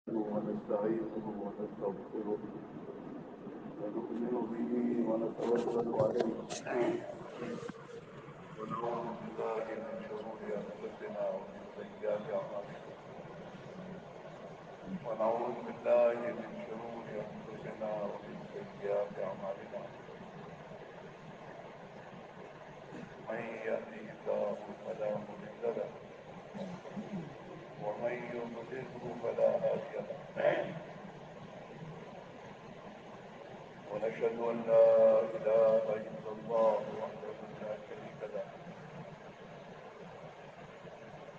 ونستعينه ونستغفره ونؤمن به ونتوكل عليه ونعوذ بالله من شرور انفسنا ومن سيئات اعمالنا ونعوذ بالله من شرور انفسنا ومن سيئات اعمالنا من يهده الله فلا مضل له ومن يضلله فلا هادي له ونشهد أن لا إله إلا الله وحده لا شريك له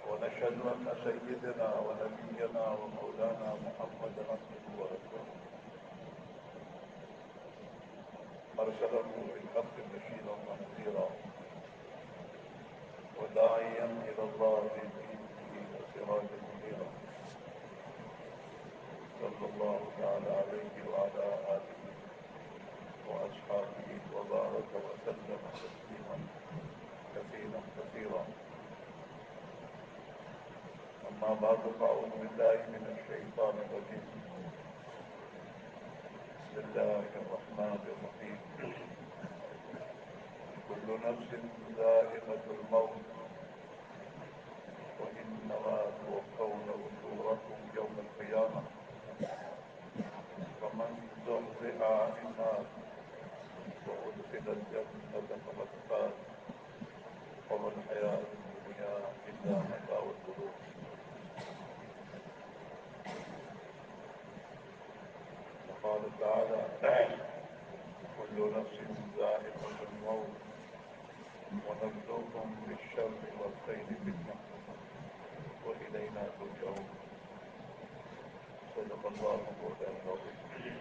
ونشهد أن سيدنا ونبينا ومولانا محمدا عبده ورسوله أرسله بالحق بشيرا ونذيرا وداعيا إلى الله بإذنه وسراجا منيرا صلى الله تعالى عليه وعلى آله وأصحابه وبارك وسلم تسليما كثيرا كثيرا أما بعد فأعوذ بالله من الشيطان الرجيم بسم الله الرحمن الرحيم كل نفس ذائقة الموت وإنما توفون أجوركم يوم القيامة فمن زحزح عن النار وأدخل الجنة فقد فاز وما الحياة الدنيا إلا متاع الغرور وقال تعالى كل نفس ذائقة الموت ونبلوكم بالشر والخير فتنة وإلينا ترجعون صدق الله مولانا العظيم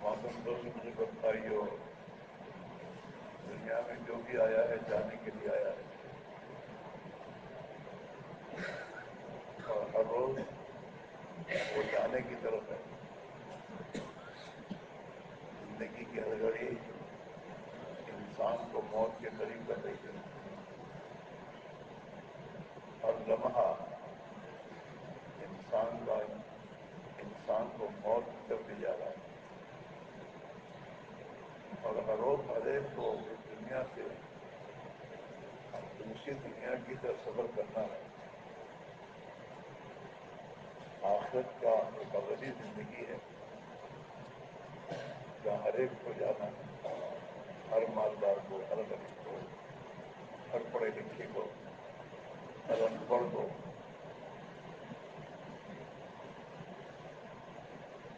معظم دوست بزرگ بھائیو دنیا میں جو بھی آیا ہے جانے کے لیے آیا ہے اور ہر روز وہ جانے کی طرف ہے زندگی کی ہر گھڑی انسان کو موت کے قریب کر رہی ہے ہر لمحہ انسان کو موت کی طرف لے جا رہا ہے اور ہر روز ہر ایک کو اس دنیا سے دوسری دنیا کی طرف سفر کرنا ہے آخرت کا ایک ابدی زندگی ہے جہاں ہر ایک کو جانا ہے ہر مالدار کو ہر غریب کو ہر پڑھے لکھے کو ہر ان پڑھ کو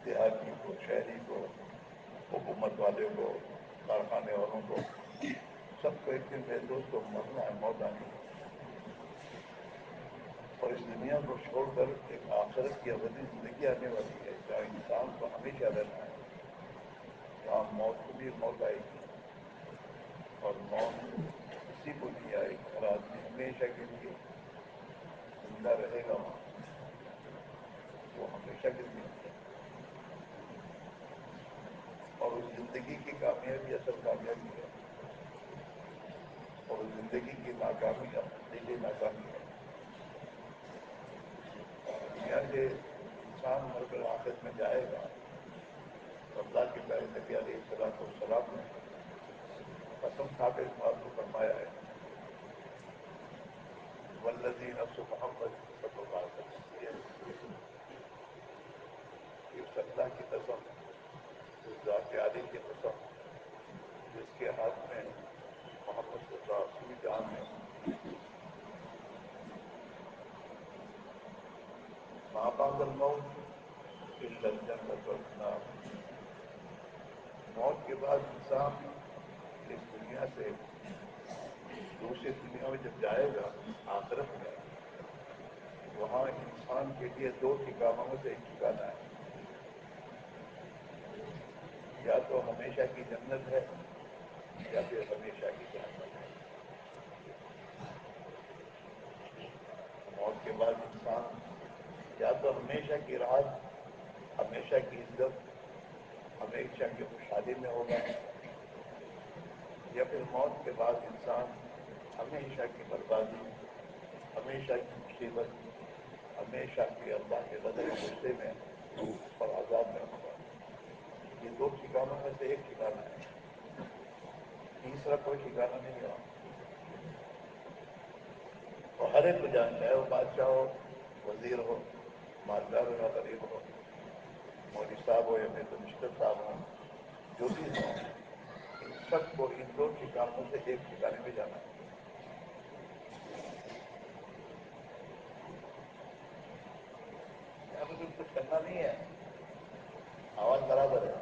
دیہاتی کو شہری کو حکومت والے کو کارخانے والوں کو سب کو ایک دن میرے دوست کو مرنا ہے موت آنی ہے اور اس دنیا کو چھوڑ کر ایک آخرت کی ابدی زندگی آنے والی ہے جہاں انسان کو ہمیشہ رہنا ہے جہاں موت کو بھی موت آئے گی اور موت کسی کو نہیں آئے گی ہر آدمی ہمیشہ کے لیے زندہ رہے گا وہاں وہ ہمیشہ کے لیے ہے اور اس زندگی کی کامیابی اصل کامیابی ہے اور اس زندگی کی ناکامی اصلی ناکامی ہے دنیا سے انسان مر کر آخرت میں جائے گا تو اللہ کے پیارے نبی علیہ السلام نے قسم کھا کے اس بات کو فرمایا ہے والذی نفس محمد صلی اللہ علیہ وسلم اس اللہ کی قسم اس ذات عالی کی قسم جس کے ہاتھ میں محمد صلی اللہ علیہ وسلم کی جان ہے ما بعد الموت الا الجنة والنار موت کے بعد انسان اس دنیا سے دوسری دنیا میں جب جائے گا آخرت میں وہاں انسان کے لیے دو ٹھکانوں میں سے ایک ٹھکانا ہے یا تو ہمیشہ کی جنت ہے یا پھر ہمیشہ کی جہنم ہے موت کے بعد انسان یا تو ہمیشہ کی راحت ہمیشہ کی عزت ہمیشہ کی خوشحالی میں ہوگا یا پھر موت کے بعد انسان ہمیشہ کی بربادی ہمیشہ کی مصیبت ہمیشہ کی اللہ کے غضب و غصے میں اور عذاب میں ہوگا. یہ دو ٹھکانوں میں سے ایک ٹھکانا ہے, تیسرا کوئی ٹھکانا نہیں ہے. اور ہر ایک کو جانتا ہے, وہ بادشاہ ہو, وزیر ہو, مالدار ہو یا غریب ہو, مولوی صاحب ہو یا پھر کمشنر صاحب ہوں, جو بھی ہوں, ان سب کو ان دو ٹھکانوں سے ایک ٹھکانے میں جانا ہے. یہاں پہ کچھ کرنا نہیں ہے, آواز برابر ہے.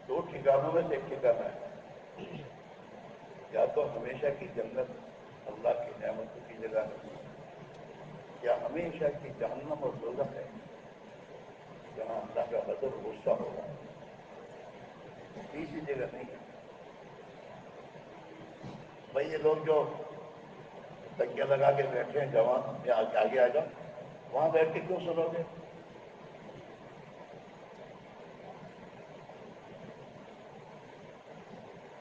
دو ٹھکانوں میں سے ایک ٹھکانا ہے, یا تو ہمیشہ کی جنت اللہ کی نعمتوں کی جگہ ہے, یا ہمیشہ کی جہنم اور دوزخ ہے جہاں اللہ کا غضب و غصہ ہوگا. تیسری جگہ نہیں ہے. بھائی یہ لوگ جو تکیہ لگا کے بیٹھے ہیں جوان, یا آگے آ جاؤ, وہاں بیٹھ کے کیوں سنو گے؟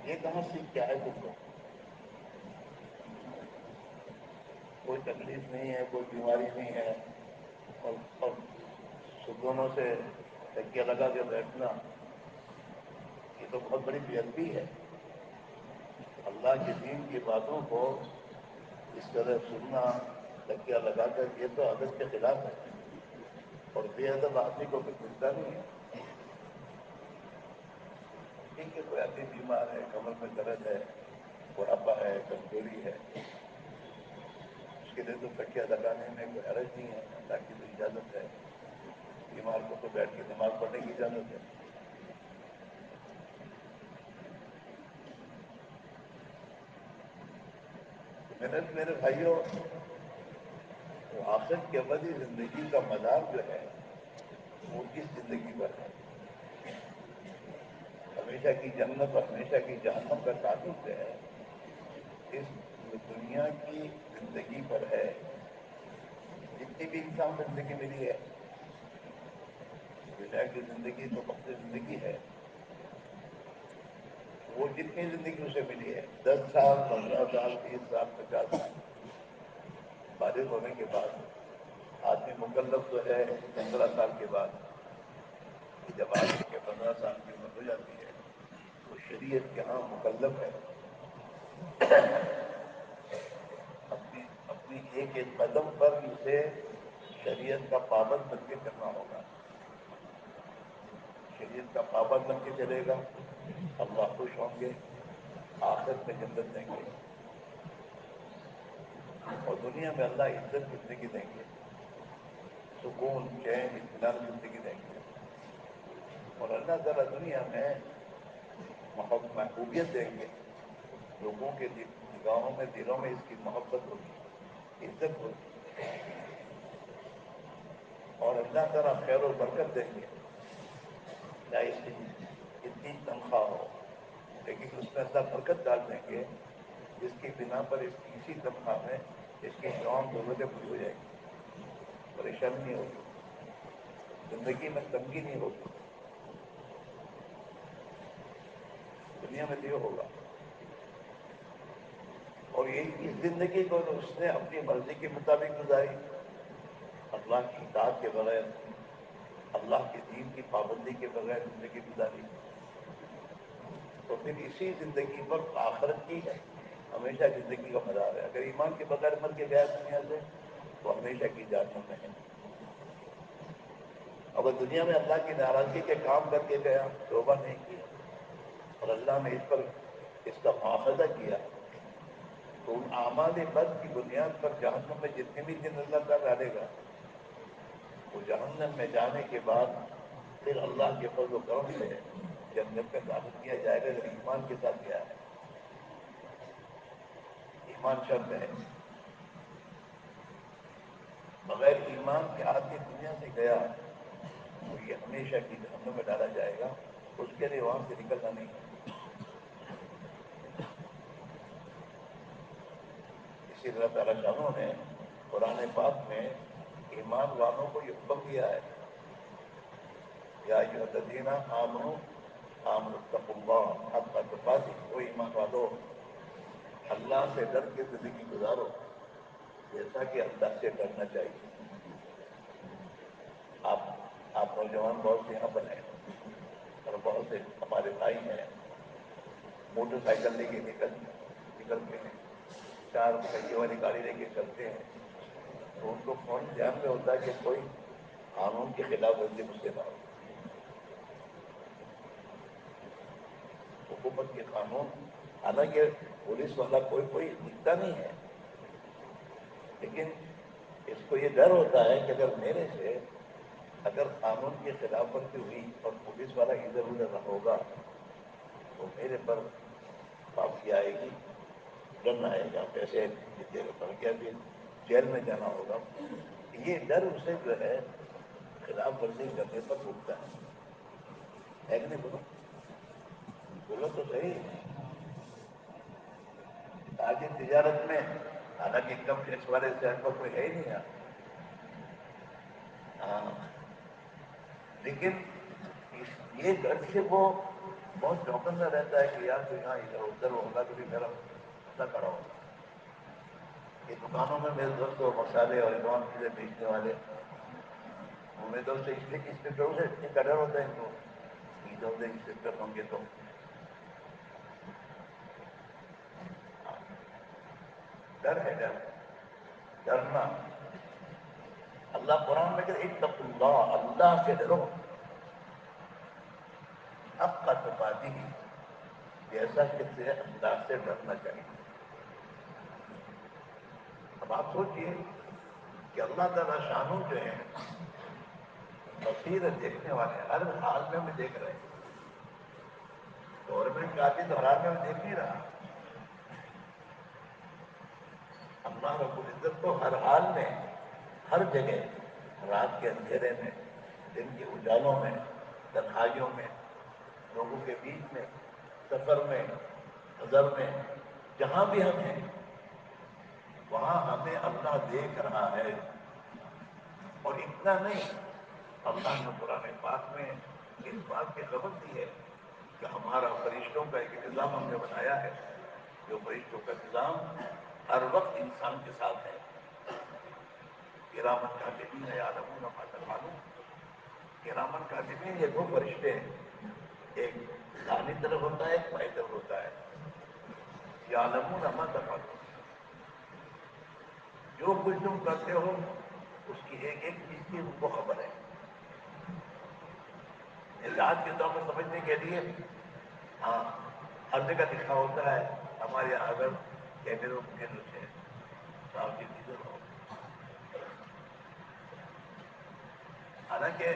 یہ کہاں سیکھ کیا ہے تم کو؟ کوئی تکلیف نہیں ہے, کوئی بیماری نہیں ہے, اور سکونوں سے تکیہ لگا کے بیٹھنا, یہ تو بہت بڑی بے ادبی ہے. اللہ کے دین کی باتوں کو اس طرح سننا تکیہ لگا کر, یہ تو عادت کے خلاف ہے, اور بے ادب آدمی کو کچھ ملتا نہیں ہے. ٹھیک ہے, کوئی آدمی بیمار ہے, کمر میں درد ہے, بڑھاپا ہے, کمزوری ہے, اس کے لیے تو تکیہ لگانے میں کوئی حرج نہیں ہے, اللہ کی تو اجازت ہے. بیمار کو تو بیٹھ کے نماز پڑھنے کی اجازت ہے. میرے بھائیوں, وہ آخرت کی ابدی زندگی کا مدار جو ہے وہ اس زندگی پر ہے. ہمیشہ کی جنت اور ہمیشہ کی جہنم کا تعلق ہے اس دنیا کی زندگی پر ہے. جتنی بھی انسان زندگی ملی ہے, دنیا کی زندگی تو وقت زندگی ہے, وہ جتنی زندگی اسے ملی ہے, 10 سال, 15 سال, 30 سال, 50 سال, بالغ ہونے کے بعد آدمی مکلف تو ہے 15 سال کے بعد. جب آدمی کے 15 سال کی عمر ہو جاتی ہے تو شریعت کے ہاں مکلف ہے, اپنی ایک ایک قدم پر اسے شریعت کا پابند بن کے کرنا ہوگا. شریعت کا پابند بن کے چلے گا, اللہ خوش ہوں گے, آخرت میں جنت دیں گے, اور دنیا میں اللہ عزت زندگی دیں گے, سکون, چین, اطمینان زندگی دیں گے. اور اللہ تعالیٰ دنیا میں محبوبیت دیں گے, لوگوں کے نگاہوں میں, دلوں میں اس کی محبت ہوگی, عزت ہوگی. اور اللہ تعالیٰ خیر و برکت دیں گے, چاہے اس کی اتنی تنخواہ ہو, لیکن اس میں اللہ برکت ڈال دیں گے جس کی بنا پر اس کی اسی تنخواہ میں اس کی تمام ضرورتیں پوری ہو جائیں گی, پریشانی نہیں ہوگی, زندگی میں تنگی نہیں ہوگی. دنیا میں تو یہ ہوگا. اور یہ اس زندگی کو اس نے اپنی مرضی کے مطابق گزاری, اللہ کی اطاعت کے بغیر, اللہ کے دین کی پابندی کے بغیر زندگی گزاری, تو پھر اسی زندگی پر آخرت کی ہمیشہ زندگی کا مدار ہے. اگر ایمان کے بغیر مر کے گیا دنیا سے تو ہمیشہ کی جہنم میں ہے. اگر دنیا میں اللہ کی ناراضگی کے کام کر کے گیا, توبہ نہیں کی, اور اللہ نے اس پر اس کا مواخذہ کیا, تو ان اعمال بد کی بنیاد پر جہنم میں جتنے بھی دن اللہ تعالیٰ ڈالے گا, وہ جہنم میں جانے کے بعد پھر اللہ کے فضل و کرم سے جنت میں داخل کیا جائے گا. اگر ایمان کے ساتھ گیا ہے, ایمان شرط ہے, بغیر ایمان کے آدمی دنیا سے گیا تو یہ ہمیشہ کی جہنم میں ڈالا جائے گا, اس کے لیے وہاں سے نکلنا نہیں ہے. اسی اللہ تعالیٰ شانوں نے قرآن پاک میں ایمان والوں کو یہ حکم دیا ہے, یا ایھا الذین آمنوا اتقوا اللہ اللہ سے ڈر کے زندگی گزارو جیسا کہ اللہ سے ڈرنا چاہیے. آپ نوجوان بہت سے یہاں پر ہیں اور بہت سے ہمارے بھائی ہیں موٹر سائیکل لے کے نکلتے ہیں, 4 پہیے والی گاڑی لے کے چلتے ہیں, تو ان کو فون دھیان میں ہوتا ہے کہ کوئی قانون کے خلاف ورزی مجھ سے نہ ہو. حکومت کے قانون, حالانکہ پولیس والا کوئی دکھتا نہیں ہے, لیکن اس کو یہ ڈر ہوتا ہے کہ اگر میرے سے اگر قانون کی خلاف ورزی ہوئی اور پولیس والا ادھر ادھر نہ ہوگا تو میرے پر معافی آئے گی, ڈر آئے گا, پیسے پڑ گیا پھر جیل میں جانا ہوگا. یہ ڈر اسے جو ہے خلاف ورزی کرنے پر روکتا ہے کہ نہیں؟ بولو تو صحیح. تاجر تجارت میں حالانکہ انکم ٹیکس والے شہر پر کوئی ہے ہی نہیں یہاں, ہاں, لیکن یہ ڈر سے وہ بہت چوکنا رہتا ہے کہ یار تو یہاں ادھر ادھر ہوگا تو بھی میرا مسئلہ کھڑا ہوگا. یہ دکانوں میں میرے دوست مسالے اور امام چیزیں بیچنے والے میرے دوست انسپیکٹروں سے اتنے کا ڈر ہوتا ہے ان کو, ادھر ادھر انسپیکٹر ہوں گے تو ڈر ہے, ڈرنا. اللہ قرآن میں کہتے اتقوا اللہ, اللہ سے ڈرو, حق تقاتی ہی, جیسا کہ اللہ سے ڈرنا چاہیے. اب آپ سوچئے کہ اللہ تعالیٰ شانوں جو ہیں بصیر دیکھنے والے, ہر حال میں ہمیں دیکھ رہے ہیں. گورنمنٹ کا تو ہر حال میں ہمیں دیکھ نہیں رہا. اللہ رب العزت کو ہر حال میں, ہر جگہ, رات کے اندھیرے میں, دن کے اجالوں میں, تنہائیوں میں, لوگوں کے بیچ میں, سفر میں, نظر میں, جہاں بھی ہم ہیں وہاں ہمیں اللہ دیکھ رہا ہے. اور اتنا نہیں, اللہ نے قرآن پاک میں اس بات کی خبر دی ہے کہ ہمارا فرشتوں کا ایک نظام ہم نے بنایا ہے, جو فرشتوں کا نظام ہر وقت انسان کے ساتھ ہے. کرامن کاتبین یعلمون ما تفعلون. کرامن کاتبین یہ 2 فرشتے ہیں, ایک دائیں طرف ہوتا ہے, ایک بائیں طرف ہوتا ہے. یعلمون ما تفعلون, جو کچھ تم کرتے ہو اس کی ایک ایک چیز کی ان کو خبر ہے. احتیاط کے طور پر سمجھنے کے لیے ہاں ہر جگہ لکھا ہوتا ہے. ہمارے یہاں اگر کیمروں کے نیچے صاحب کی چیزیں ہو, حالانکہ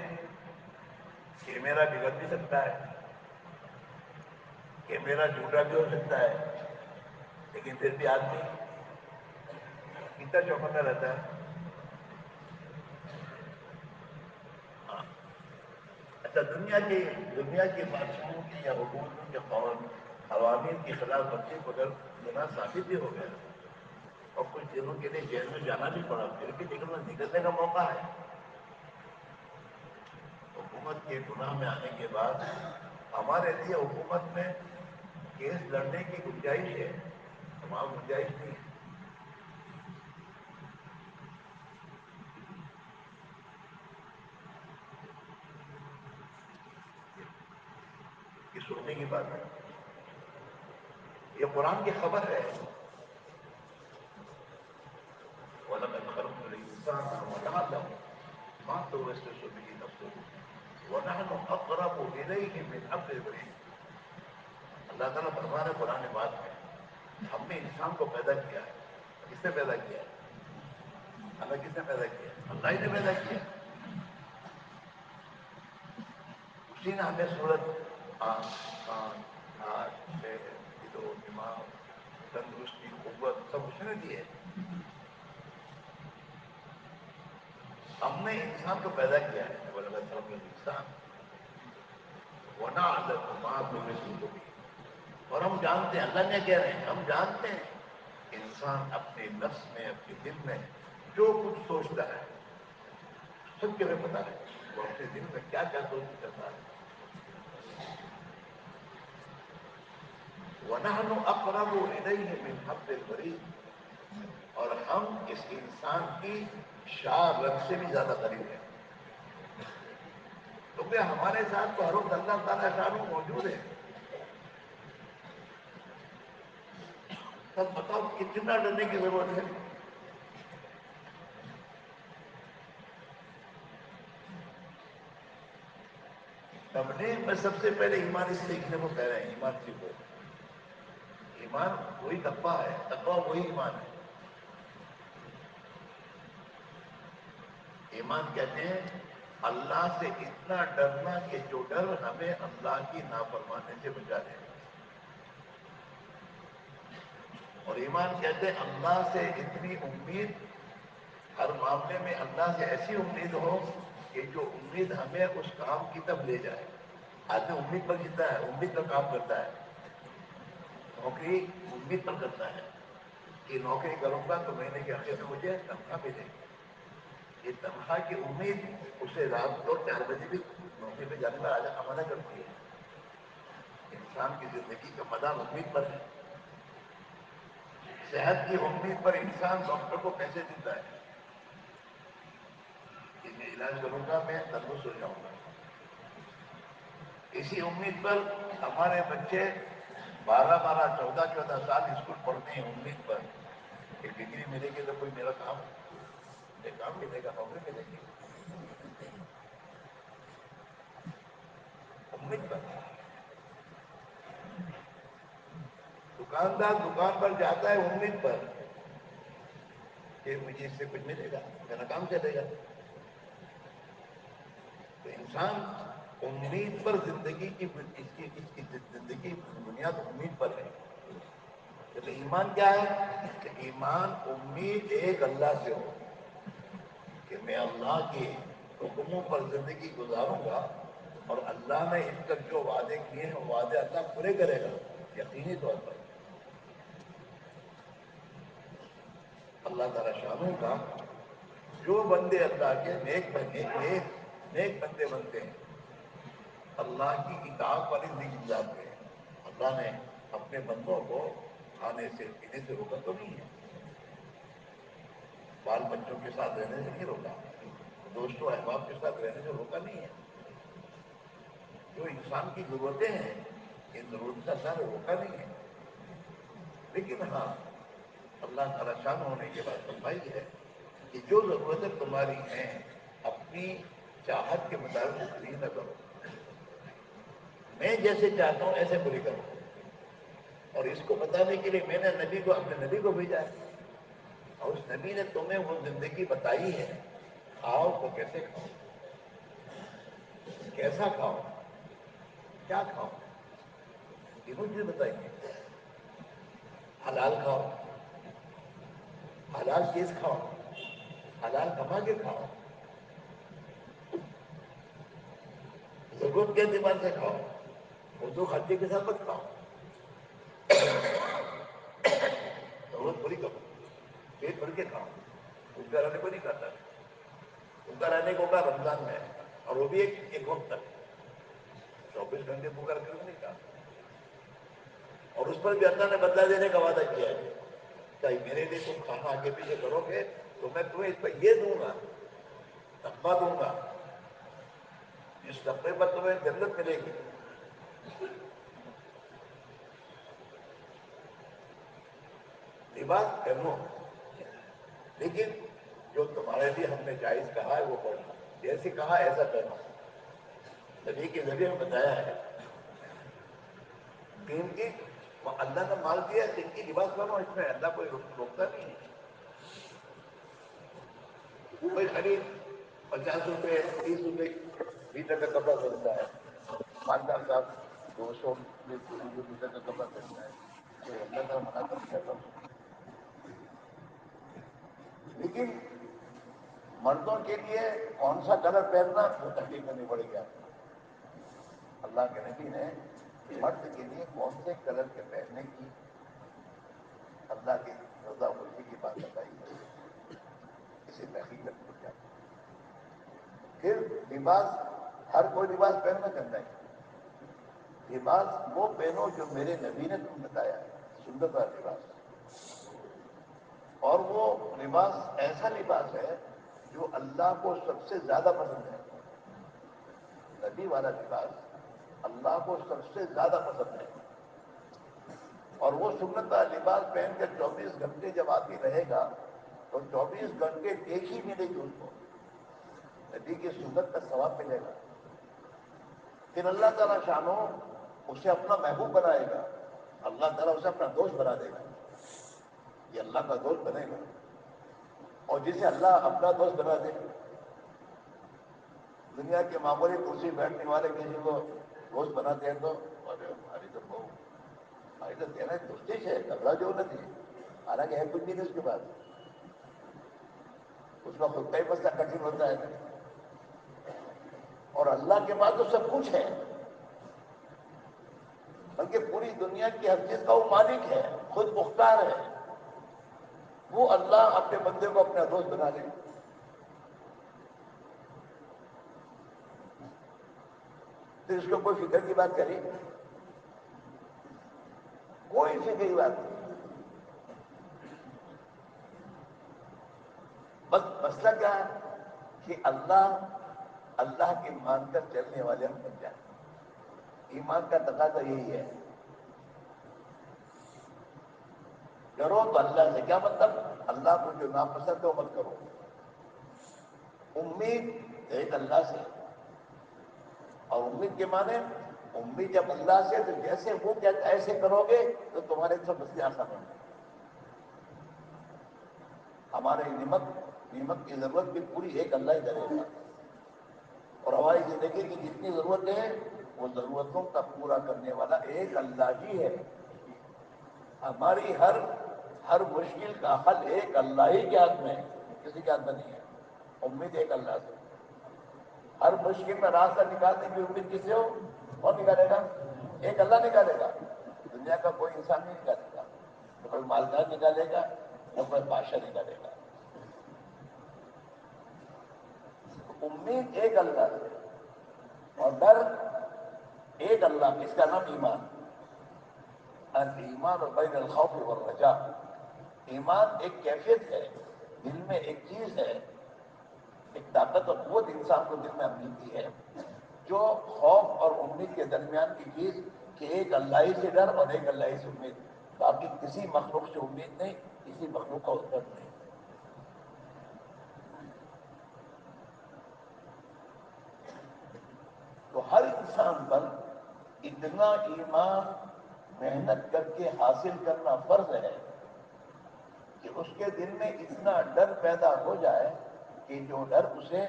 کیمرہ بگڑ بھی سکتا ہے, کیمرہ جھوٹا بھی ہو سکتا ہے, لیکن پھر بھی آدمی کتنا چوکنا رہتا ہے. ہاں, اچھا, دنیا کے بادشاہوں کی یا حکومتوں کے عوامل کی خلاف ورزی کو اگر گناہ ثابت بھی ہو گیا اور کچھ دنوں کے لیے جیل میں جانا بھی پڑا, پھر بھی نکلنے کا موقع ہے. حکومت کے گناہ میں آنے کے بعد ہمارے لیے حکومت میں کیس لڑنے کی گنجائش ہے, تمام گنجائش نہیں ہے. یہ سوچنے کی بات ہے, یہ قرآن کی خبر ہے. وَلَقَدْ خَلَقْنَا الْإِنسَانَ وَنَعْلَمُ مَا تُوَسْوِسُ بِهِ نَفْسُهُ وَنَحْنُ أَقْرَبُ إِلَيْهِ مِنْ حَبْلِ الْوَرِيدِ. اللہ تعالیٰ فرما رہے قرآن پاک میں ہم نے انسان کو پیدا کیا ہے. کس نے پیدا کیا ہے؟ اللہ کس نے پیدا کیا ہے؟ اللہ ہی نے پیدا کیا. اسی نے ہمیں صورت, آنکھ, کان, ہاتھ, پیر, دل و دماغ, تندرستی, قوت سب اس نے دیے. ہم نے انسان کو پیدا کیا ہے. وَلَقَدْ خَلَقْنَا الْإِنسَانَ وَنَعْلَمُ مَا تُوَسْوِسُ بِهِ. اور ہم جانتے ہیں, اللہ نے کہہ رہے ہیں, ہم جانتے ہیں انسان اپنے نفس میں, اپنے دل میں جو کچھ سوچتا ہے سب کے ہمیں پتا ہے وہ اپنے دل میں کیا کیا سوچ کرتا ہے. وَنَحْنُ أَقْرَبُ إِلَيْهِ مِنْ حَبْلِ الْوَرِيدِ، اور ہم اس انسان کی شاہ رگ سے بھی زیادہ قریب ہیں، کیونکہ ہمارے ساتھ تو ہر وقت اللہ تعالیٰ شاہ موجود ہے. تب بتاؤ کتنا ڈرنے کی ضرورت ہے. تبلیغ میں سب سے پہلے ایمان اس سیکھنے کو کہہ رہے ہیں، ایمان سیکھو. ایمان وہی تقویٰ ہے، تقویٰ وہی ایمان ہے. ایمان کہتے ہیں اللہ سے اتنا ڈرنا کہ جو ڈر ہمیں اللہ کی نافرمانی سے بچا دے. اور ایمان کہتے ہیں اللہ سے اتنی امید، ہر معاملے میں اللہ سے ایسی امید ہو کہ جو امید ہمیں اس کام کی طرف لے جائے. آدمی امید پر جیتا ہے، امید پر کام کرتا ہے. نوکری امید پر کرتا ہے کہ نوکری کروں گا تو مہینے کے آخر میں مجھے تنخواہ ملے گی. یہ تنخواہ کی امید اسے رات کو 4 بجے بھی نوکری پہ جانے پر آجا آمادہ کرتی ہے. انسان کی زندگی کا مدار امید پر ہے. صحت کی امید پر انسان ڈاکٹر کو پیسے دیتا ہے کہ میں علاج کروں گا، میں تندرست ہو جاؤں گا. اسی امید پر ہمارے بچے 12 14 سال اسکول پڑھتے ہیں، امید پر کہ ڈگری ملے گی تو کوئی میرا کام ملے گا، نوکری ملے گی. امید پر. دکاندار دکان پر جاتا ہے امید پر کہ مجھے اس سے کچھ ملے گا، میرا کام چلے گا. تو انسان امید پر زندگی کی زندگی کی بنیاد امید پر ہے. تو ایمان کیا ہے؟ کہ ایمان امید ایک اللہ سے ہو کہ میں اللہ کے حکموں پر زندگی گزاروں گا، اور اللہ نے ان پر جو وعدے کیے ہیں وہ وعدے اللہ پورے کرے گا یقینی طور پر. اللہ تعالیٰ شانوں کا جو بندے اللہ کے نیک بندے بنتے ہیں، اللہ کی اطاعت والی زندگی گزارتے ہیں. اللہ نے اپنے بندوں کو کھانے سے پینے سے روکا تو نہیں ہے، بال بچوں کے ساتھ رہنے سے نہیں روکا، دوستوں احباب کے ساتھ رہنے سے روکا نہیں ہے. جو انسان کی ضرورتیں ہیں ان ضرورت سے اللہ نے روکا نہیں ہے. لیکن ہاں اللہ تعالیٰ شان ہونے کے بعد فرمائی ہے کہ جو ضرورتیں تمہاری ہیں اپنی چاہت کے مطابق پوری نہ کرو، میں جیسے چاہتا ہوں ایسے پوری کرو. اور اس کو بتانے کے لیے میں نے اپنے نبی کو بھیجا ہے، اور اس نبی نے تمہیں وہ زندگی بتائی ہے. کھاؤ تو کیسے کھاؤ، کیسا کھاؤ، کیا کھاؤ، تینوں چیز بتائیے. حلال کھاؤ، حلال چیز کھاؤ، حلال کما کے کھاؤ، ضرورت کے اعتبار سے کھاؤ، اردو خرچے کے ساتھ مت کھاؤ. ضرورت پوری کرو، پیٹ بھر کے کھاؤ. بھوکا رہنے کو نہیں کھاتا، بھوکا رہنے کو کہا رمضان میں، اور وہ بھی ایک وقت تک. 24 گھنٹے بھوکا رکھنے کو نہیں کہا. اور اس پر بھی اللہ نے بدلہ دینے کا وعدہ کیا ہے کہ میرے لیے تم کھانا آگے پیچھے کرو گے تو میں تمہیں اس پر یہ دوں گا، تقویٰ دوں گا، جس تقوی پر تمہیں جنت ملے گی. لباس پہنو، لیکن جو تمہارے لیے ہم نے جائز کہا ہے وہ پڑھنا، جیسے کہا ایسا پہنو. نبی کے ذریعے ہم بتایا ہے دین کی، اللہ نے مال دیا دین کی لباس پہنو، اس میں اللہ کوئی روکتا نہیں ہے. کوئی خرید 50 روپے 30 روپے میٹر کا کپڑا خریدتا ہے، 5 صاحب 200 میٹر کا کپڑا خریدتا ہے، تو اللہ تعالیٰ منع کر دیا تھا. لیکن مردوں کے لیے کون سا کلر پہننا وہ تحقیق کرنی پڑے گی. اللہ کے نبی نے مرد کے لیے کون سے کلر کے پہننے کی اللہ کی رضا خوشی کی بات بتائی ہے، اسے تحقیق کرنی پڑ جاتی. پھر لباس، ہر کوئی لباس پہننا چاہتا ہے، لباس وہ پہنو جو میرے نبی نے تم بتایا ہے، سنت والا لباس. اور وہ لباس ایسا لباس ہے جو اللہ کو سب سے زیادہ پسند ہے. نبی والا لباس اللہ کو سب سے زیادہ پسند ہے. اور وہ سنت والا لباس پہن کر 24 گھنٹے جب آدمی رہے گا تو 24 گھنٹے ایک ہی ملے گی اس کو، نبی کی سنت کا ثواب ملے گا. پھر اللہ تعالیٰ شانو اسے اپنا محبوب بنائے گا، اللہ تعالیٰ اسے اپنا دوست بنا دے گا. یہ اللہ کا دوست بنے گا. اور جسے اللہ اپنا دوست بنا دے، دنیا کے معمولی کرسی بیٹھنے والے کسی کو دوست بناتے ہیں تو ہماری تو ہماری تو دینا دوستی سے گھبرا جو نہ تھی، حالانکہ ہے کچھ بھی نہیں اس کے بعد. اس کا خود کا ہی مسئلہ کٹھن ہوتا ہے. اور اللہ کے پاس تو سب کچھ ہے، بلکہ پوری دنیا کی ہر چیز کا وہ مالک ہے، خود مختار ہے. وہ اللہ اپنے بندے کو اپنا دوست بنا لے. پھر اس کو کوئی فکر کی بات کری؟ کوئی فکر کی بات نہیں. بس مسئلہ کیا ہے کہ اللہ کے مان کر چلنے والے ہم بن جائیں. ایمان کا تقاضا یہی ہے. کرو تو اللہ سے، کیا مطلب؟ اللہ کو جو ناپسند ہو مت کرو. امید ایک اللہ سے، اور امید کے معنی امید جب اللہ سے تو جیسے وہ کہتا ہے ایسے کرو گے تو تمہارے سب مسئلے آسان ہوں گے. ہمارے نعمت کی ضرورت بھی پوری ایک اللہ ہی کرے گا. اور ہماری زندگی کی جتنی ضرورتیں ہیں وہ ضرورتوں کا پورا کرنے والا ایک اللہ ہی ہے. ہماری ہر مشکل کا حل ایک اللہ ہی کے ہاتھ میں ہے، کسی کے ہاتھ میں نہیں ہے. امید ایک اللہ سے. ہر مشکل میں راستہ نکالنے کی امید کس سے ہو؟ کون نکالے گا؟ ایک اللہ نکالے گا. دنیا کا کوئی انسان نہیں نکالے گا. نہ کوئی مالدار نکالے گا، نہ کوئی بادشاہ نکالے گا. امید ایک اللہ سے اور ڈر ایک اللہ. اس کا نام ایمان. الایمان بین الخوف والرجاء. ایمان ایک کیفیت ہے، دل میں ایک چیز ہے، ایک طاقت اور قوت انسان کو دل میں ملتی ہے جو خوف اور امید کے درمیان کی چیز کہ ایک اللہ ہی سے ڈر اور ایک اللہ ہی سے امید. باقی کسی مخلوق سے امید نہیں، کسی مخلوق کا ڈر نہیں. تو ہر انسان پر اتنا ایمان محنت کر کے حاصل کرنا فرض ہے کہ اس کے دل میں اتنا ڈر پیدا ہو جائے کہ جو ڈر اسے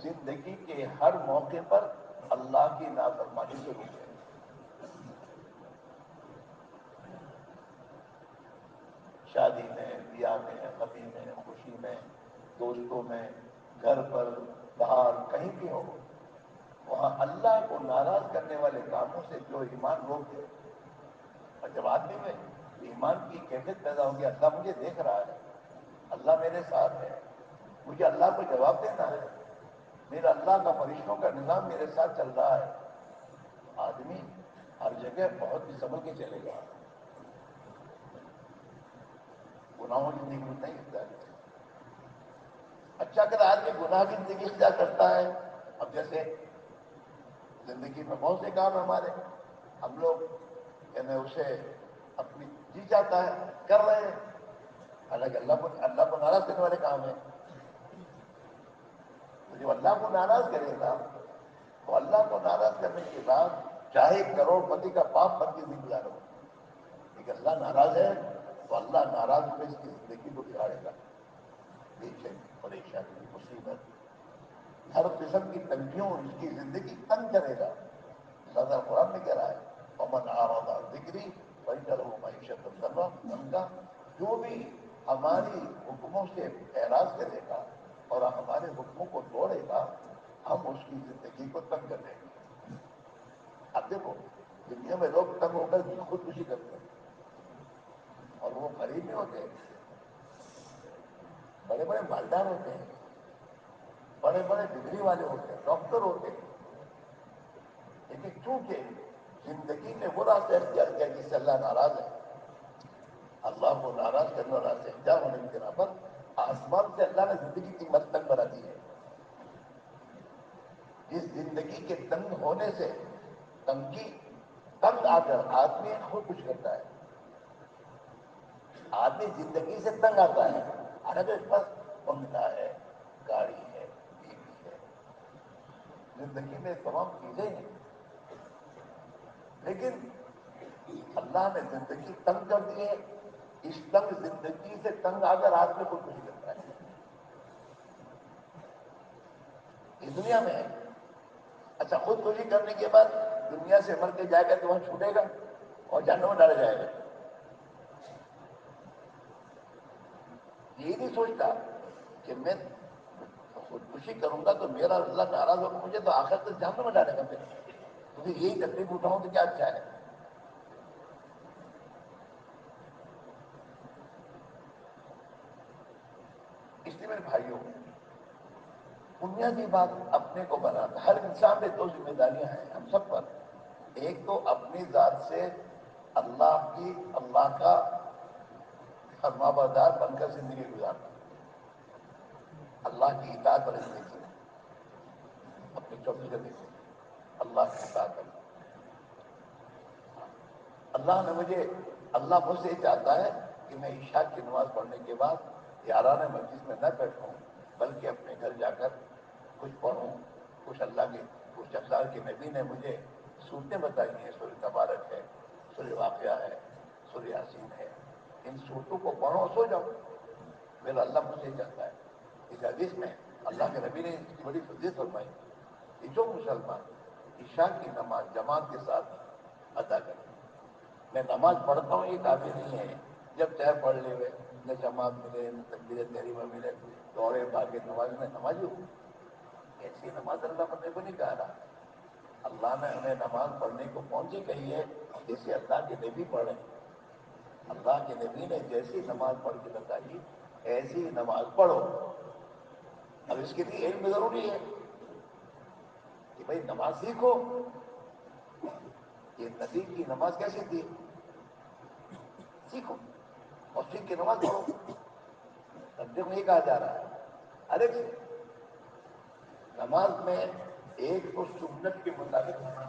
زندگی کے ہر موقع پر اللہ کی نافرمانی سے روکے. شادی میں، بیاہ میں، غمی میں، خوشی میں، دوستوں میں، گھر پر، باہر، کہیں بھی ہو، وہاں اللہ کو ناراض کرنے والے کاموں سے جو ایمان روک دے. اور جب آدمی میں ایمان کی کیفیت پیدا ہوگی، اللہ مجھے دیکھ رہا ہے، اللہ میرے ساتھ ہے، مجھے اللہ کو جواب دینا ہے، میرا اللہ کا فرشتوں کا نظام میرے ساتھ چل رہا ہے، آدمی ہر جگہ بہت ہی سنبھل کے چلے گا. گناہوں کی زندگی نہیں ہوتا ہے. اچھا اگر آدمی گناہ کی زندگی اختیار کرتا ہے، اب جیسے زندگی میں بہت سے کام ہمارے ہم لوگ یعنی اسے اپنی جی چاہتا ہے کر رہے ہیں، حالانکہ اللہ کو ناراض کرنے والے کام ہیں. تو جو اللہ کو ناراض کرے گا تو اللہ کو ناراض کرنے کے بعد چاہے کروڑ پتی کا پاپ بن کے زندگی گزارو، لیکن اللہ ناراض ہے تو اللہ ناراض ہوئے اس کی زندگی کو بگاڑے گا. بے چینی، پریشانی، مصیبت، ہر قسم کی تنگیوں اس کی زندگی تنگ کرے گا. اللہ قرآن میں کہہ رہا ہے ومن اعرض عن ذکری فإن له معیشۃ ضنکا. جو بھی ہماری حکموں سے اعراض کرے گا اور ہمارے حکموں کو توڑے گا، ہم اس کی زندگی کو تنگ کر دیں گے. اب دیکھو دنیا میں لوگ تنگ ہو کر خودکشی کرتے ہیں، اور وہ غریب نہیں ہوتے، بڑے بڑے مالدار ہوتے ہیں، بڑے بڑے ڈگری والے ہوتے ہیں، ڈاکٹر ہوتے ہیں، لیکن چونکہ زندگی میں وہ راستہ اختیار کیا جس سے اللہ ناراض ہے. اللہ کو ناراض کرنے والا سے اختیار ہونے کی بنا پر آسمان سے اللہ نے زندگی کی مت تنگ بنا دی ہے. اس زندگی کے تنگ ہونے سے تنگ آ کر آدمی خود کچھ کرتا ہے. آدمی زندگی سے تنگ آتا ہے. حالانکہ اس پاس بنگلہ ہے، گاڑی ہے، بیوی ہے، زندگی میں تمام چیزیں ہیں، لیکن اللہ نے زندگی تنگ کر دی ہے. اس تنگ زندگی سے تنگ آ کر آدمی خود کچھ کرتا ہے. اس دنیا میں اچھا خودکشی کرنے کے بعد دنیا سے مر کے جائے گا تو وہاں چھوٹے گا اور جہنم میں ڈالا جائے گا. یہ نہیں سوچتا کہ میں خودکشی کروں گا تو میرا اللہ ناراض ہوگا مجھے تو آخر تک جہنم میں ڈالے گا. مجھے یہی تکلیف اٹھاؤں تو کیا اچھا ہے. اس لیے میرے بھائیوں بنیادی بات اپنے کو بنانا. ہر انسان میں دو ذمہ داریاں ہیں ہم سب پر. ایک تو اپنی ذات سے اللہ کا فرما بردار بن کر زندگی گزارنا، اللہ کی اطاعت پر زندگی اپنی چوبیس گھنٹے اللہ کی اطاعت کرنا. اللہ مجھ سے یہ چاہتا ہے کہ میں عشاء کی نماز پڑھنے کے بعد یارانہ مجلس میں نہ بیٹھوں، بلکہ اپنے گھر جا کر کچھ پڑھوں. کچھ اللہ کے نبی نے مجھے صورتیں بتائی ہیں. سورہ تبارک ہے، سورہ واقعہ ہے، سورہ یاسین ہے. ان صورتوں کو پڑھو سو جاؤ. میرا اللہ مجھ سے چاہتا ہے. اس حدیث میں اللہ کے نبی نے اس کی بڑی فضیلت فرمائی کہ جو مسلمان عشاء کی نماز جماعت کے ساتھ ادا کرے. میں نماز پڑھتا ہوں یہ کافی نہیں ہے. جب چاہے پڑھ لے ہوئے، نہ جماعت ملے نہ تکبیر تحریمہ ملے، دوڑے بھاگے نماز میں نمازی ہوں. ایسی نماز اللہ پڑھنے کو نہیں کہا رہا. اللہ نے ہمیں نماز پڑھنے کو کون سی کہی ہے؟ جیسے اللہ کے نبی پڑھے. اللہ کے نبی نے جیسی نماز پڑھ کے بتائی ایسی نماز پڑھو. اب اس کے لیے علم ضروری ہے کہ بھائی نماز سیکھو. یہ نبی کی نماز کیسی تھی سیکھو اور سیکھ کے نماز پڑھو. تب میں یہ کہا جا رہا ہے ہر ایک سے نماز میں ایک تو سنت کے مطابق نماز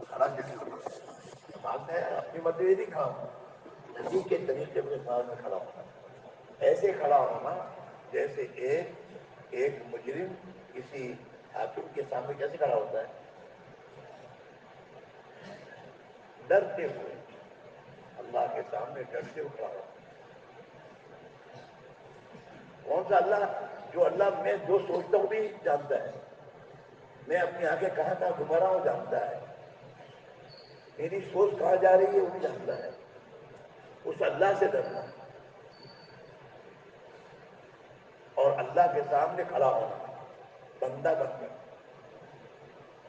کھڑا کسی کو نماز میں اپنی مرضی نہیں کھڑا ہوں، نبی کے طریقے میں نماز میں کھڑا ہونا. ایسے کھڑا ہونا جیسے ایک مجرم کسی حاکم کے سامنے کیسے کھڑا ہوتا ہے؟ ڈرتے ہوئے. اللہ کے سامنے ڈرتے ہوئے کھڑا ہوتا ہے. کون سا اللہ؟ جو اللہ میں جو سوچتا ہوں بھی جانتا ہے. میں اپنی آنکھیں کہاں کہاں گھما رہا ہوں جانتا ہے. میری سوچ کہاں جا رہی ہے وہ بھی جانتا ہے. اس اللہ سے ڈرنا اور اللہ کے سامنے کھڑا ہونا بندہ بن کر،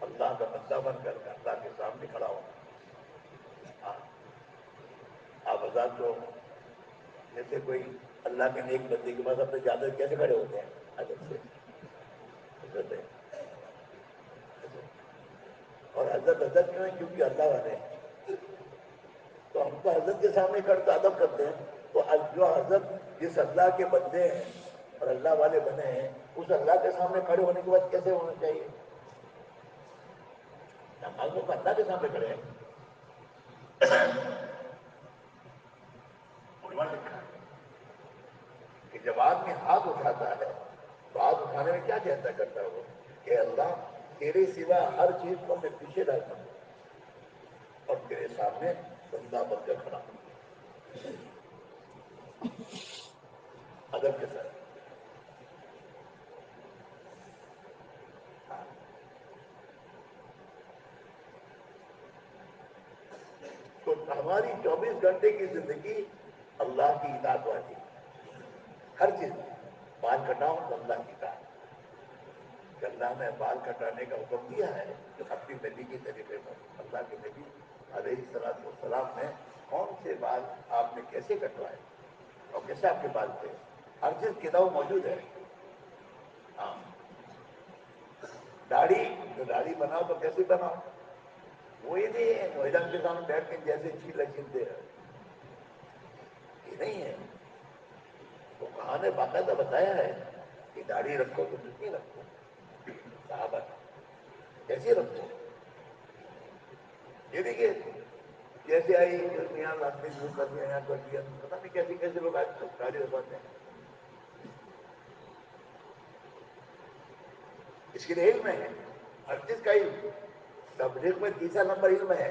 اللہ کا بندہ بن کر اللہ کے سامنے کھڑا ہونا. ہاں آپ آزاد تو جیسے کوئی اللہ کے نیک بندے کے پاس اپنے زیادہ کیسے کھڑے ہوتے ہیں؟ ادب سے. حضرت ہے اور حضرت کیوں ہے؟ کیونکہ اللہ والے ہیں. تو ہم تو حضرت کے سامنے کھڑے ادب کرتے ہیں. تو جو حضرت جس اللہ کے بندے ہیں اور اللہ والے بنے ہیں اس اللہ کے سامنے کھڑے ہونے کے بعد کیسے ہونا چاہیے؟ نماز میں اللہ کے سامنے کھڑے ہیں. علماء نے لکھا ہے کہ جب آدمی ہاتھ اٹھاتا ہے تو ہاتھ اٹھانے میں کیا کہتا کرتا ہے وہ کہ اللہ تیرے سوا ہر چیز کو میں پیچھے ڈالتا ہوں اور تیرے سامنے بندہ بن کر کھڑا ہوں. ادب کے ساتھ. تو ہماری 24 گھنٹے کی زندگی اللہ کی اطاعت والی. ہر چیز بال کٹاؤ تو اللہ کی اطاعت. اللہ نے بال کٹانے کا حکم دیا ہے اپنی نبی کے طریقے پر. اللہ کے نبی علیہ السلام نے کون سے بال آپ نے کیسے کٹوائے اور کیسے آپ کے بال تھے؟ ہر چیز کتاب موجود ہے. ہاں داڑھی بناؤ تو کیسے بناؤ؟ وہی نہیں ہے نوئیدان کے سامنے بیٹھ کے جیسے چیل چلتے ہیں، یہ نہیں ہے. وہ کہاں نے باقاعدہ بتایا ہے کہ داڑھی رکھو تو کتنی رکھو، صحابہ کیسے رکھو. یہ دیکھیے جیسے آئی یہاں راستے شروع کر دیا، یہاں کر دیا، پتا نہیں کیسے کیسے لوگ آج گاڑی رکھواتے ہیں. اس کے لیے علم ہے، ہر چیز کا علم. تبلیغ میں تیسرا نمبر علم ہے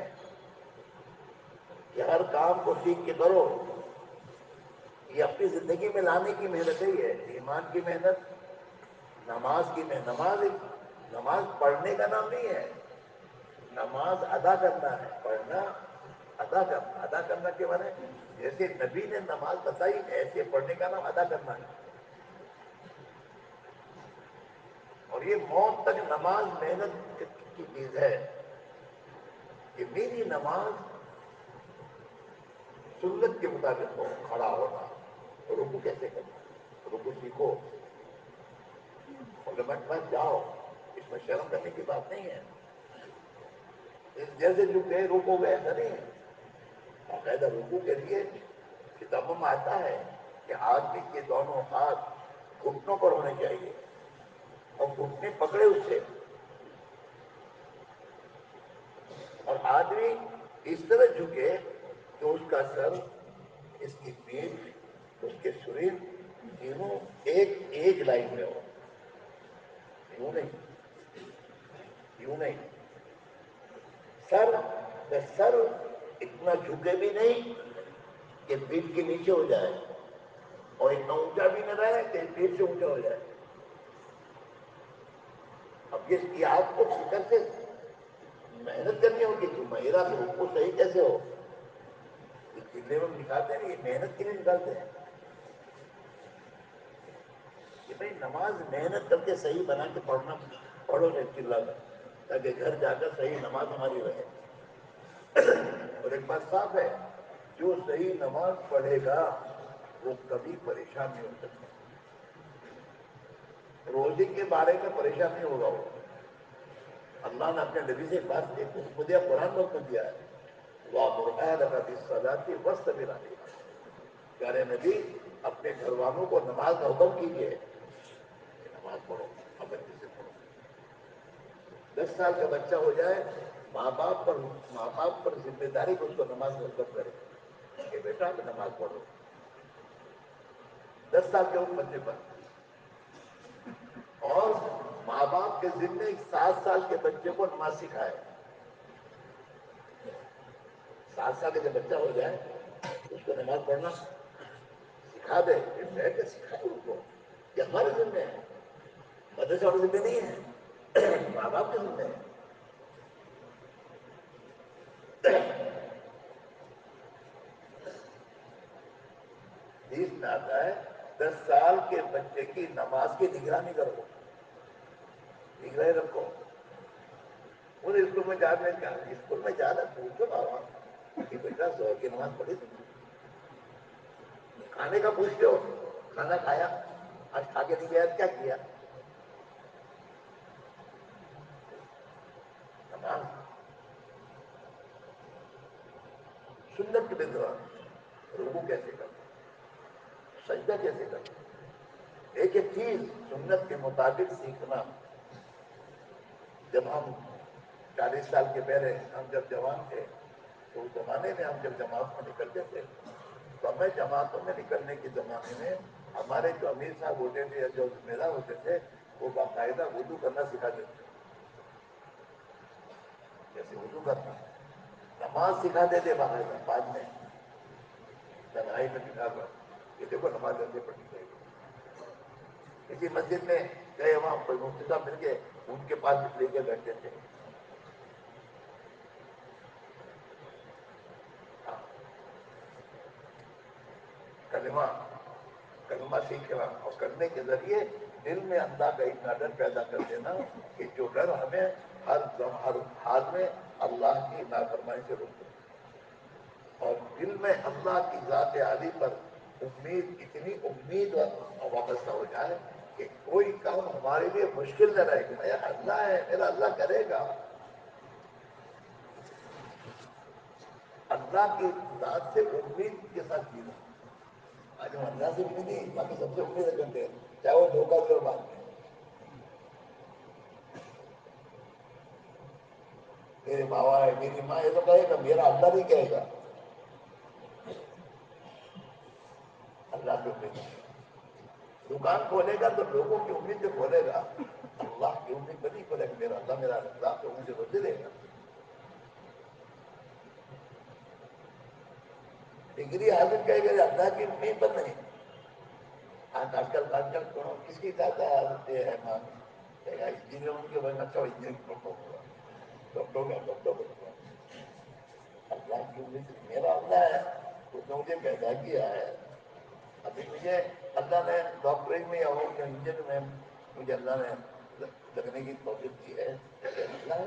کہ ہر کام کو سیکھ کے کرو. یہ اپنی زندگی میں لانے کی محنت ہی ہے. ایمان کی محنت، نماز کی محنت. نماز پڑھنے کا نام نہیں ہے، نماز ادا کرنا ہے. پڑھنا ادا کرنا، ادا کرنا کے بارے جیسے نبی نے نماز بتائی ایسے پڑھنے کا نام ادا کرنا ہے. اور یہ موت تک نماز محنت کی چیز ہے کہ میری نماز سنت کے مطابق ہو. کھڑا ہونا، رکو کیسے کرنا، رکو سیکھو، علماء کے پاس جاؤ. اس میں شرم کرنے کی بات نہیں ہے. جیسے جو گئے رکو گئے ایسا نہیں ہے. باقاعدہ رکو کے لیے کتابوں میں آتا ہے کہ آدمی کے دونوں ہاتھ گھٹنوں پر ہونے چاہیے اور گھٹنے پکڑے اس سے، اور آدمی اس طرح جھکے کہ اس کا سر، اس کی پیٹھ، اس کے شریر تینوں ایک لائن میں ہو. یوں نہیں، یوں نہیں. سر اتنا جھکے بھی نہیں کہ پیٹھ کے نیچے ہو جائے، اور اتنا اونچا بھی نہ رہے کہ پیٹھ سے اونچا ہو جائے. اب یہ آپ کو فکر سے محنت کرنی ہوگی کہ میرا رکوع صحیح کیسے ہو. چلے میں نکالتے ہیں، یہ محنت کے لیے نکالتے ہیں کہ بھائی نماز محنت کر کے صحیح بنا کے پڑھو نہیں چلا کر، تاکہ گھر جا کر صحیح نماز ہماری رہے. اور ایک بات صاف ہے، جو صحیح نماز پڑھے گا وہ کبھی پریشان نہیں ہو سکتا. روزے کے بارے میں پریشان نہیں ہوگا وہ. اللہ نے اپنے نبی سے ایک بات کو دیا، قرآن میں حکم دیا ہے، وَأْمُرْ أَهْلَكَ بِالصَّلَاةِ وَاصْطَبِرْ عَلَيْهَا. پیارے نبی اپنے گھر والوں کو نماز کا حکم کیجیے کہ نماز پڑھو، پابندی سے پڑھو. 10 سال کا بچہ ہو جائے، ماں باپ پر ذمہ داری کہ اس کو نماز کا حکم کرے کہ بیٹا نماز پڑھو. 10 سال کے بچے پر. اور ماں باپ کے ذمے 7 سال کے بچے کو نماز سکھائے. 7 سال کا جب بچہ ہو جائے اس کو نماز پڑھنا سکھا دے. بیٹھ کے سکھائے ان کو، یہ ہمارے ذمے ہے، مدرسے والے ذمے نہیں ہے، ماں باپ کے ذمے ہے. حدیث میں آتا ہے 10 سال کے بچے کی نماز کی نگرانی کرو، نگرانی رکھو. ان اسکول میں جانے کا، اسکول میں جانا پوچھو بابا کہ بیٹا زہر کی نماز پڑھی تم نے؟ کھانے کا پوچھتے ہو، کھانا کھایا؟ آج کھا کے نہیں گیا، کیا کیا؟ نماز سنت کے دوران رکوع کیسے کرنا، سجدہ کیسے کرنا، ایک ایک چیز سنت کے مطابق سیکھنا. جب ہم 40 سال کے پہلے ہم جب جوان تھے تو اس زمانے میں ہم جب جماعت میں نکلتے تھے تو ہمیں جماعتوں میں نکلنے کے زمانے میں ہمارے جو امیر صاحب ہوتے تھے یا جو ذمہ دار ہوتے تھے وہ باقاعدہ وضو کرنا سکھا دیتے تھے. جیسے وضو کرنا، نماز سکھاتے تھے باقاعدہ. بعد میں تنہائی میں بٹھا کر یہ دیکھو نماز ایسے پڑھنی چاہیے. کسی مسجد میں گئے، وہاں کوئی مفتی صاحب مل گئے، ان کے پاس لے کے بیٹھتے تھے. کلمہ سیکھنا اور کرنے کے ذریعے دل میں اللہ کا اتنا ڈر پیدا کر دینا کہ جو ڈر ہمیں ہر حال میں اللہ کی نافرمانی سے روکے. اور دل میں اللہ کی ذات عالی پر اتنی امید وابستہ ہو جائے کہ کوئی کام ہمارے لیے مشکل نہ رہے کہ میرا اللہ ہے، میرا اللہ کرے گا. اللہ کی ذات سے امید کے ساتھ جینا. آج ہم اللہ سے بھی نہیں باقی سب سے امید کرتے ہیں, چاہے وہ دھوکہ دے بات میں. میرے بابا ہے, میری ماں, یہ تو کہے گا, میرا اللہ نہیں کہے گا. اللہ کی امید دکان کھولے گا تو لوگوں کی امید سے کھولے گا, اللہ کی امید پر نہیں کھولے گا. میرا اللہ تو مجھے روزے دے گا. ڈگری حاصل کرے گا اللہ کی امید پر نہیں. آج کل کس کی زیادہ یہ ہے مان انجینئروں کے بارے میں, اچھا انجینئر ڈاکٹر ہوگا, ڈاکٹر کا ڈاکٹر بنوں. اللہ کی امید میرا اللہ ہے, اس نے مجھے پیدا کیا ہے. ابھی مجھے اللہ نے ڈاکٹری میں یا انجینئر میں مجھے اللہ نے لگنے کی توفیق دی ہے. اللہ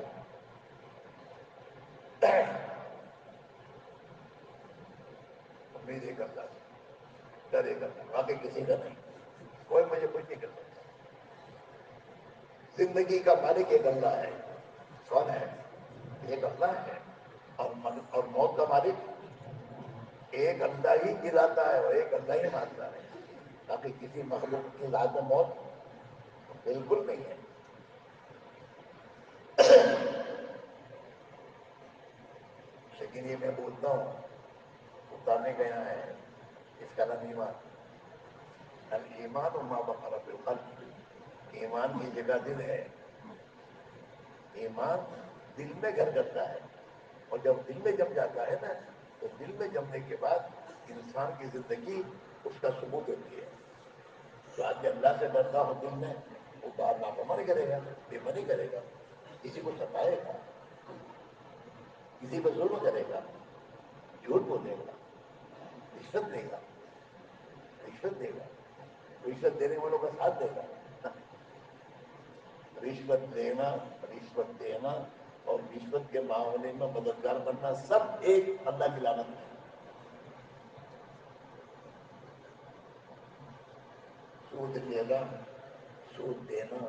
امید ایک اللہ سے, ڈر ایک اللہ, باقی کسی کا نہیں. کوئی مجھے کچھ نہیں کر سکتا. زندگی کا مالک ایک اللہ ہے. کون ہے؟ ایک اللہ ہے. اور موت کا مالک ایک اللہ ہی جلاتا ہے اور ایک اللہ ہی مارتا ہے. باقی کسی مخلوق کی ذات میں موت بالکل نہیں ہے. لیکن یہ میں بولتا ہوں, اتارنے گیا ہے, اس کا نام ایمان. الایمان ما بقر فی القلب. ایمان کی جگہ دل ہے. ایمان دل میں گھر کرتا ہے, اور جب دل میں جم جاتا ہے نا, تو دل میں جمنے کے بعد انسان کی زندگی اس کا ثبوت ہوتی ہے. تو آج اللہ سے ڈرتا ہوں دل میں, وہ باہر نافرمانی کرے گا, بے منی کرے گا, کسی کو ستائے گا, کسی کو ظلم کرے گا, جھوٹ بولے گا, رشوت دے گا, رشوت دے گا, رشوت دینے والوں کا ساتھ دے گا. رشوت دینا اور رشوت کے معاملے میں مددگار بننا سب ایک اللہ کی لعنت ہے. سود لینا, سود دینا,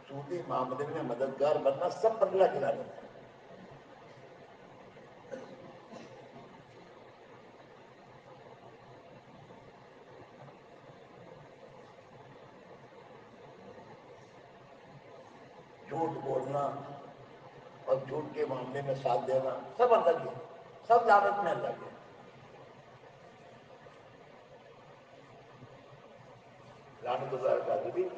سودی معاملے میں مددگار بننا سب اللہ کی لعنت ہے. جھوٹ بولنا اور جھوٹ کے معاملے میں ساتھ دینا سب اللہ کی, سب لعنت میں اللہ کی. لعنت اللہ کاذبین.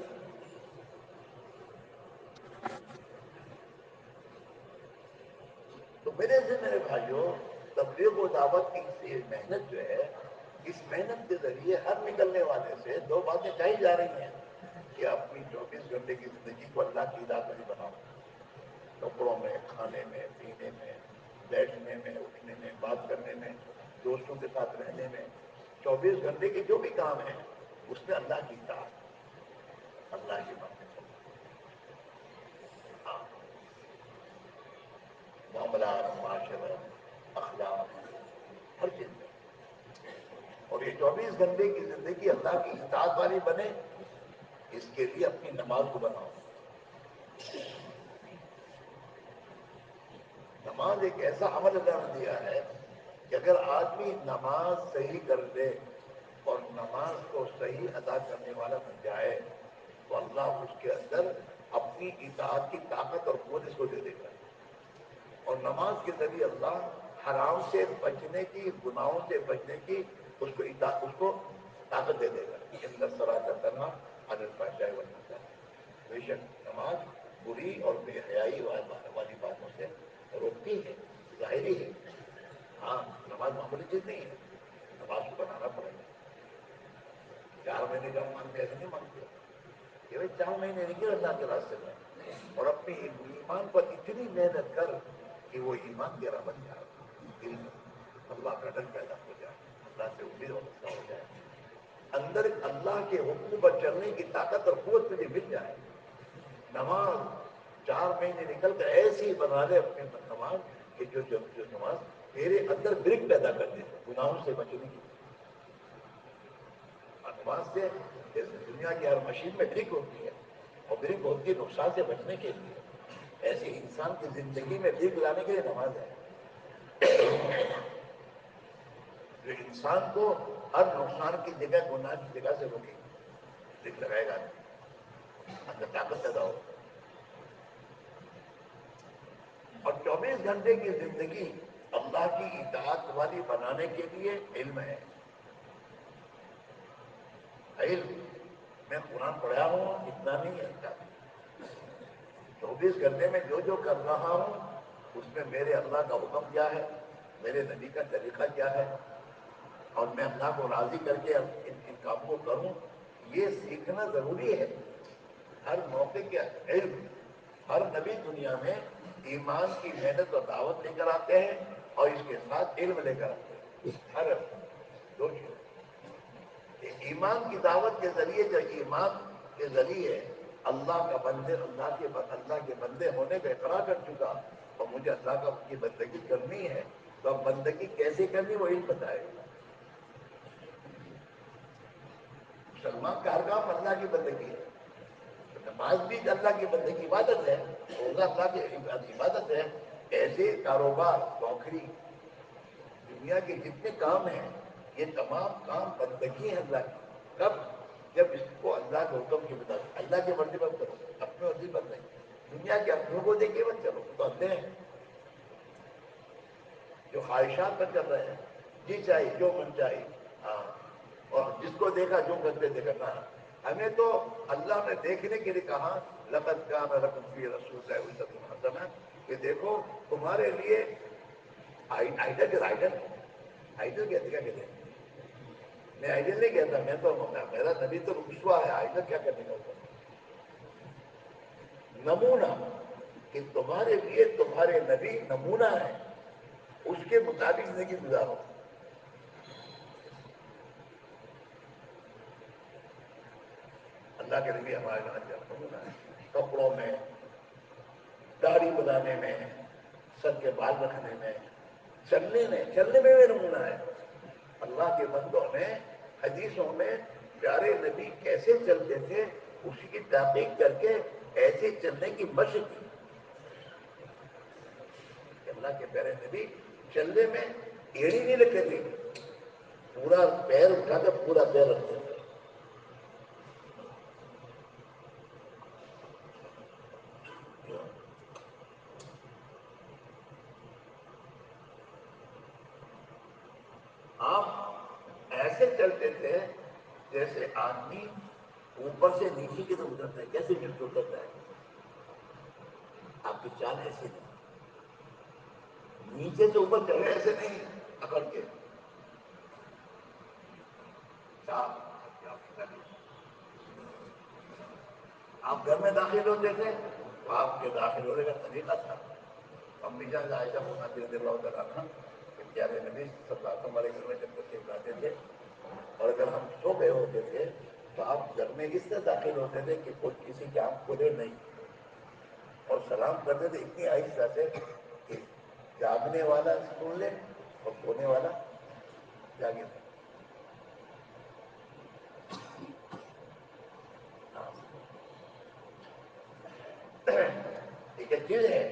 تو میرے بھائیوں, تبلیغ و دعوت کی محنت جو ہے, اس محنت کے ذریعے ہر نکلنے والے سے دو باتیں کہی جا رہی ہیں کہ اپنی 24 گھنٹے کی زندگی کو اللہ کی اطاعت میں بناؤ. کپڑوں میں, کھانے میں, پینے میں, بیٹھنے میں, اٹھنے میں, بات کرنے میں, دوستوں کے ساتھ رہنے میں, 24 گھنٹے کے جو بھی کام ہیں اس میں اللہ کی اطاعت, اللہ کی باتیں. ہاں, معاملات, معاشرت, اخلاق, ہر چیز میں. اور یہ 24 گھنٹے کی زندگی اللہ کی اطاعت والی بنے, اس کے لیے اپنی نماز کو بناؤ. نماز ایک ایسا عمل اللہ نے دیا ہے کہ اگر آدمی نماز صحیح کر لے اور نماز کو صحیح ادا کرنے والا بن جائے تو اللہ اس کے اندر اپنی اطاعت کی طاقت اور قوت اس کو دے دے گا. اور نماز کے ذریعے اللہ حرام سے بچنے کی, گناہوں سے بچنے کی اس کو طاقت دے دے گا. ان الصلاۃ تنہی عن الفحشاء والمنکر. بے شک نماز بری اور بے حیائی والی باتوں سے روکتی ہے, ظاہری ہے. ہاں, نماز معمولی چیز نہیں ہے, نماز کو بنانا پڑے گا. 4 مہینے کا مانتے ایسے نہیں مانتے کہ بھائی 4 مہینے نکل اللہ کے راستے میں, اور اپنی ایمان پر اتنی محنت کر کہ وہ ایمان تیرا بن جائے, دل میں اللہ کا ڈر پیدا ہو جائے, اللہ سے امید وابستہ ہو جائے, اندر اللہ کے حکم پر چلنے کی طاقت اور قوت تجھے مل جائے. نماز 4 مہینے نکل کر ایسی بنا لے اپنے نماز کہ جو نماز تیرے اندر برک پیدا کر دے گناہوں سے بچنے کی. نماز سے دنیا کی ہر مشین میں برک ہوتی ہے, اور برک ہوتی ہے نقصان سے بچنے کے لیے. ایسے انسان کی زندگی میں برک لانے کے لیے نماز ہے. جو انسان کو ہر نقصان کی جگہ گناہ کی جگہ سے روکے گی، دل لگائے گا اندر طاقت پیدا ہو. اور 24 گھنٹے کی زندگی اللہ کی اطاعت والی بنانے کے لیے علم ہے. علم میں قرآن پڑھا ہوں اتنا نہیں ہے. 24 گھنٹے میں جو کر رہا ہوں اس میں میرے اللہ کا حکم کیا ہے، میرے نبی کا طریقہ کیا ہے، اور میں اللہ کو راضی کر کے ان کاموں کو کروں، یہ سیکھنا ضروری ہے. ہر موقع کے علم، ہر نبی دنیا میں ایمان کی محنت اور دعوت لے کر آتے ہیں اور اس کے ساتھ علم لے کر آتے ہیں. ہر دو چیز. ایمان کی دعوت کے ذریعے، جو ایمان کے ذریعے اللہ کے بندے ہونے کا اقرار کر چکا اور مجھے اللہ کی بندگی کرنی ہے، تو اب بندگی کیسے کرنی وہ علم بتائے گا. مسلمان کا ہر کام اللہ کی بندگی ہے. نماز بھی اللہ کی بندگی عبادت ہے، روزہ اللہ کی عبادت ہے. ایسے کاروبار، نوکری، دنیا کے جتنے کام ہیں یہ تمام کام بندگی ہے اللہ کی. کب؟ جب اس کو اللہ کے حکم کی مطابق اللہ کے مرضی پر کرو، اپنے مرضی پر نہیں. دنیا کے اپنوں کو دیکھ کے مت چلو، تو اندھے ہیں جو خواہشات پر کر رہے ہیں. جی چاہیے جو من چاہیے، ہاں، اور جس کو دیکھا جو کرتے تھے کرنا. ہمیں تو اللہ نے دیکھنے کے لیے کہا لقد کان لکم فی رسول اللہ اسوۃ حسنہ، کہ دیکھو تمہارے لیے آئیڈل کیا کہتے ہیں. میں آئیڈل نہیں کہتا، میں تو میرا نبی تو اسوا ہے. آئیڈل کیا کرنے کا ہوتا؟ نمونہ، کہ تمہارے لیے تمہارے نبی نمونہ ہے، اس کے مطابق زندگی گزارو. اللہ کے نبی ہمارے نمونہ ہے. کپڑوں میں، داڑھی بنانے میں، سر کے بال رکھنے میں، چلنے میں بھی نمونہ ہے. اللہ کے بندوں نے حدیثوں میں پیارے نبی کیسے چلتے تھے اسی کی تحقیق کر کے ایسے چلنے کی مشق کی. اللہ کے پیارے نبی چلنے میں ایڑی نہیں رکھتے تھے، پورا پیر اٹھا کر پورا پیر رکھتے تھے. آپ ایسے چلتے تھے جیسے آدمی اوپر سے نیچے کی طرف اترتا ہے. کیسے اترتا ہے؟ آپ کی چال ایسے نہیں، نیچے سے اوپر چلے ایسے نہیں اکڑ کے. آپ گھر میں داخل ہوتے تھے تو آپ کے داخل ہونے کا طریقہ تھا. امی جان عائشہ رضی اللہ تعالیٰ عنہا کہ پیارے نبی صلی اللہ علیہ وسلم ہمارے گھر میں جب تشریف لاتے تھے اور اگر ہم سو گئے ہوتے تھے تو آپ گھر میں اس طرح داخل ہوتے تھے کہ کوئی کسی کی آنکھ کھولے نہیں، اور سلام کرتے تھے اتنی آہستہ سے کہ جاگنے والا سن لے اور سونے والا جاگے. ایک چیز ہے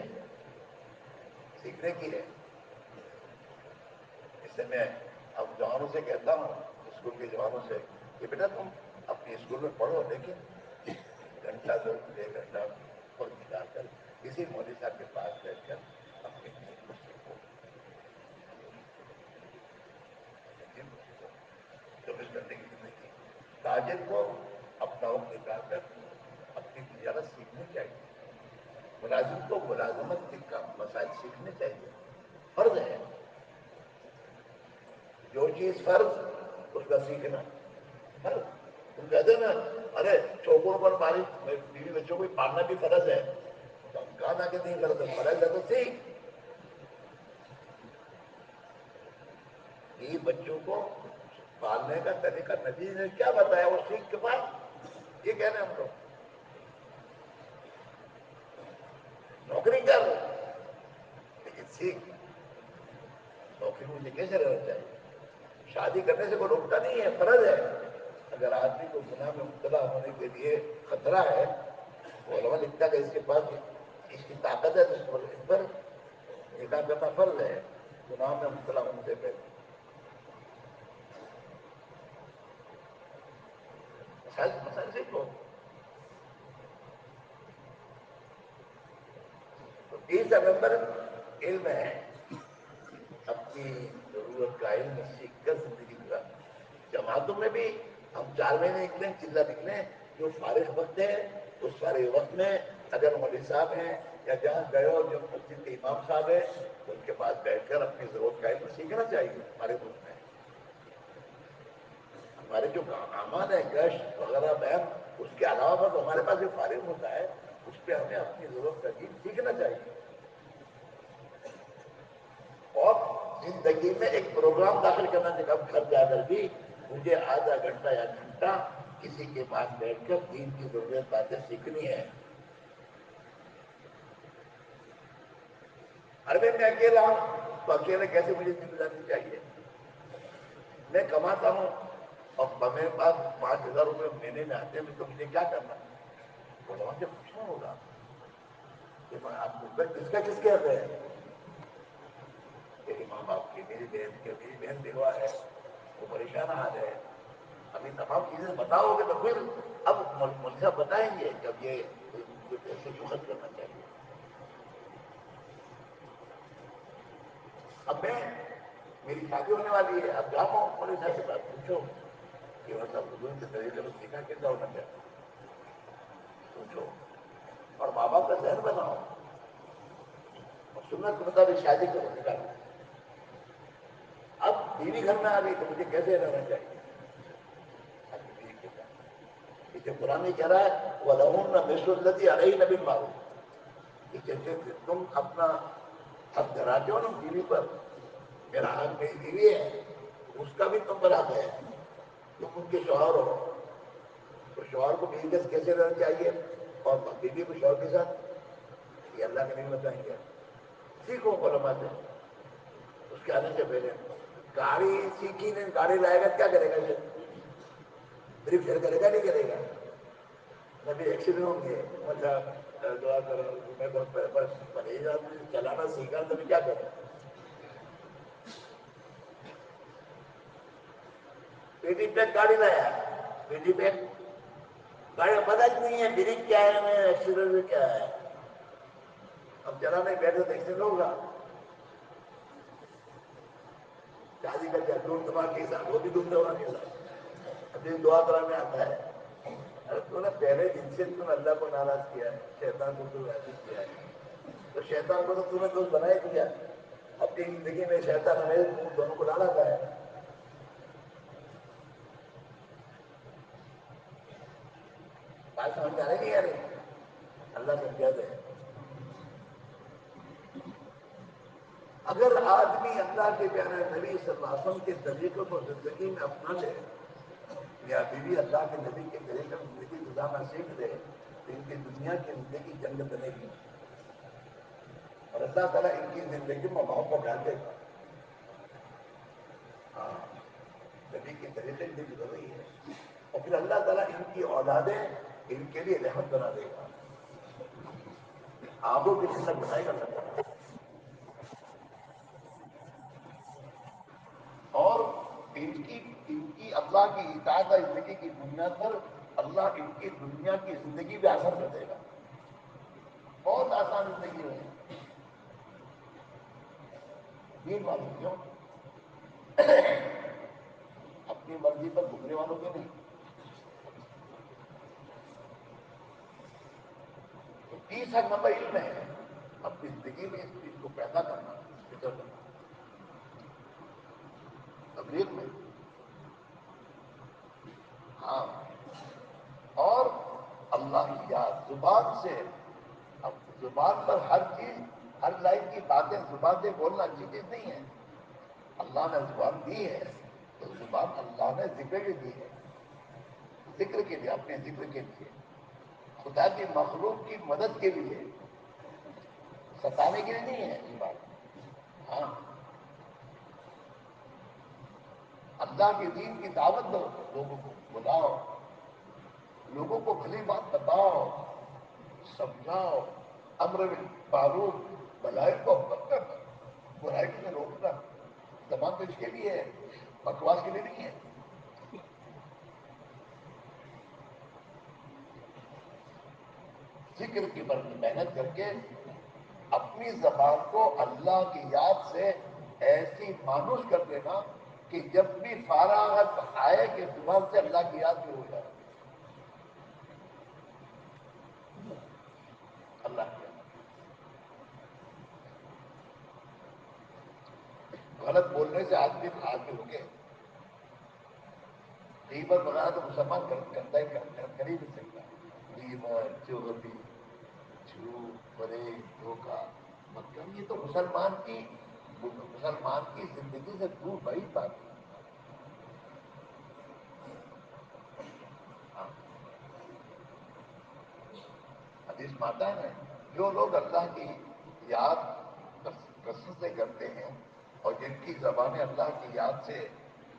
سیکھنے کی ہے. اس سے میں اب جوانوں سے کہتا ہوں، اسکول کے جوانوں سے، کہ بیٹا تم اپنے اسکول میں پڑھو، لیکن گھنٹہ 1 گھنٹہ وقت نکال کر کسی مولوی صاحب کے پاس بیٹھ کر اپنے کو سیکھو. 24 گھنٹے کی زندگی تاجر کو اپنا وقت نکال کر اپنی تجارت سیکھنی چاہیے. ملازم کو ملازمت کے مسائل سیکھنے چاہیے. فرض ہے، جو چیز فرض اس کا سیکھنا فرض. تم کہتے ہیں نا ارے چوکوں پر بارش، بیوی بچوں کو پالنا بھی فرض ہے. کہاں نہ کہ نہیں فرض ہے تو سیکھ. یہ بچوں کو پالنے کا طریقہ نبی نے کیا بتایا وہ سیکھ کے بعد یہ کہنا ہے ہم لوگ. نوکری کر لیکن سیکھ. نوکری مجھے کیسے رہنا چاہیے؟ شادی کرنے سے کوئی روکتا نہیں ہے، فرض ہے. اگر آدمی کو گناہ میں مبتلا ہونے کے لیے خطرہ ہے تو علماء لکھتا ہے کہ اس کے پاس اس کی طاقت ہے تو اس پر نکاح کرنا فرض ہے گناہ میں مبتلا ہونے سے پہلے. مسائل سیکھو. تو تیسرا نمبر علم ہے، اپنی ضرورت کا علم سیکھ کر زندگی گزارنا. جماعتوں میں بھی ہم 4 مہینے نکلیں، چلہ نکلیں، جو فارغ وقت ہے اس فارغ وقت میں اگر مولوی صاحب ہیں یا جہاں گئے ہو جو مسجد کے امام صاحب ہیں ان کے پاس بیٹھ کر اپنی ضرورت کا علم سیکھنا چاہیے. ہمارے ملک میں ہمارے جو اعمال ہے گشت وغیرہ بیان، اس کے علاوہ بس ہمارے پاس جو فارغ ہوتا ہے اس پہ ہمیں اپنی ضرورت کا دین سیکھنا چاہیے. اور زندگی میں ایک پروگرام داخل کرنا چاہیے. اب گھر جا کر بھی مجھے آدھا گھنٹہ یا گھنٹہ کسی کے پاس بیٹھ کر دین کی ضرورت باتیں سیکھنی ہے. ارے میں اکیلا ہوں تو اکیلے کیسے مجھے دین گزارنی چاہیے؟ میں کماتا ہوں اور میرے پاس 5,000 روپئے مہینے میں آتے ہیں تو مجھے کیا کرنا ہے؟ وہاں سے پوچھنا ہوگا کہ آپ کس کا کس کے حق ہے؟ میری ماں باپ کی، میری بہن بیوہ ہے، وہ پریشان حال ہے. ابھی تمام چیزیں بتاؤ گے تو پھر اب مجھ سے بتائیں گے کہ اب یہ پیسے کیوں خرچ کرنا چاہیے. اب میری شادی ہونے والی ہے، اب جاؤ بڑے صاحب سے بات پوچھو کہ مطلب حضور کے طریقے سے سیکھا کیسا ہونا چاہیے، پوچھو. اور ماں باپ کا ذہن بناؤ اور سنت کے مطابق شادی کرو، نکالو. اب بیوی گھر میں آ گئی تو مجھے کیسے رہنا چاہیے؟ اب بیوی کے ساتھ یہ جو قرآن کہہ رہا ہے وَلَهُنَّ مِثْلُ الَّذِي عَلَيْهِنَّ بِالْمَعْرُوفِ، کہ جیسے تم اپنا حق دراتے ہو نا بیوی پر، میرا حق میری بیوی ہے اس کا بھی تم پر حق ہے. تم ان کے شوہر ہو تو شوہر کو بیوی کے کیسے رہنا چاہیے اور بیوی کو شوہر کے ساتھ، یہ اللہ کے نہیں بتائیں گے. سیکھو علماء سے. اس کے آنے سے پہلے گاڑی سیکھی نہیں، گاڑی لائے گا کیا کرے گا؟ یہ صرف پھر کرے گا نہیں کرے گا. کبھی ایکسیڈنٹ ہوں گے مطلب دعا کرو میں بس پرہیز آدمی چلانا سیکھا تو کیا کروں؟ پیٹی پیک گاڑی لایا، پیٹی پیک گاڑی پتہ نہیں ہے بریک کیا ہے میں ایکسیڈنٹ کیا ہے. اب چلانے بیٹھے تو ایکسیڈنٹ ہوگا. شادی کا کیا دھوم دھماکے کے ساتھ، وہ بھی دھوم دھماکے کے ساتھ. ابھی دعا کرانے آتا ہے. ارے تو نے پہلے دن سے تم اللہ کو ناراض کیا ہے، شیطان کو تو راضی کیا ہے، تو شیطان کو تو تم نے دوست بنا ہی دیا. اپنی زندگی میں شیطان ہمیں دونوں کو ڈالا ہے. بات سمجھ میں آ رہی نہیں آ رہی؟ اللہ سمجھا دے. اگر آدمی اللہ کے پیارے نبی صلی اللہ علیہ وسلم کے طریقوں کو زندگی میں اپنا لے یا بیوی اللہ کے نبی کے طریقے میں زندگی گزارنا سیکھ لے تو ان کی دنیا کی زندگی جنت بنے گی اور اللہ تعالیٰ ان کی زندگی میں محبت ڈال دے گا. ہاں، نبی کے طریقے سے گزر رہی ہے اور پھر اللہ تعالیٰ ان کی اولادیں ان کے لیے رحمت بنا دے گا، آبوں کی جنت بنائے گا اللہ تعالیٰ. اور ان کی اللہ کی اطاعت زندگی کی بنیاد پر اللہ ان کی دنیا کی زندگی بھی آسان کر دے گا. بہت آسان زندگی ہے. دین والوں کیوں اپنی مرضی پر گھومنے والوں کے نہیں. تو 30 نمبر علم ہے اپنی زندگی میں اس چیز کو پیدا کرنا، فکر کرنا. تبلیغ میں ہاں، اور اللہ کی یاد زبان سے. اب زبان پر ہر چیز، ہر لائن کی باتیں زبان سے بولنا اچھی چیز نہیں ہے. اللہ نے زبان دی ہے تو زبان اللہ نے ذکر کے دی ہے، ذکر کے لیے، اپنے ذکر کے لیے، خدا کی مخلوق کی مدد کے لیے، ستانے کے لیے نہیں ہے زبان. ہاں، اللہ کے دین کی دعوت دو، لوگوں کو بلاؤ، لوگوں کو بھلی بات بتاؤ، سمجھاؤ. امر بالمعروف، بھلائی کو کرنا، برائی سے روکنا. زبان تو اس کے لیے ہے، بکواس کے لیے نہیں ہے. ذکر کی محنت کر کے اپنی زبان کو اللہ کی یاد سے ایسی مانوس کر دینا کہ جب بھی فارغت آئے کہ زبان سے اللہ کی یاد بھی ہو جائے. اللہ کی یاد. غلط بولنے سے آدمی رکے. غیبت وغیرہ تو مسلمان کرتا ہی کر ہی نہیں سکتا. غیبت، چغلی، جھوٹ، فریب، دھوکہ، مطلب یہ تو مسلمان کی زندگی سے دور بڑی بات ہے. ہاں. حدیث میں آتا ہے نا، جو لوگ اللہ کی یاد کثرت سے کرتے ہیں اور جن کی زبانیں اللہ کی یاد سے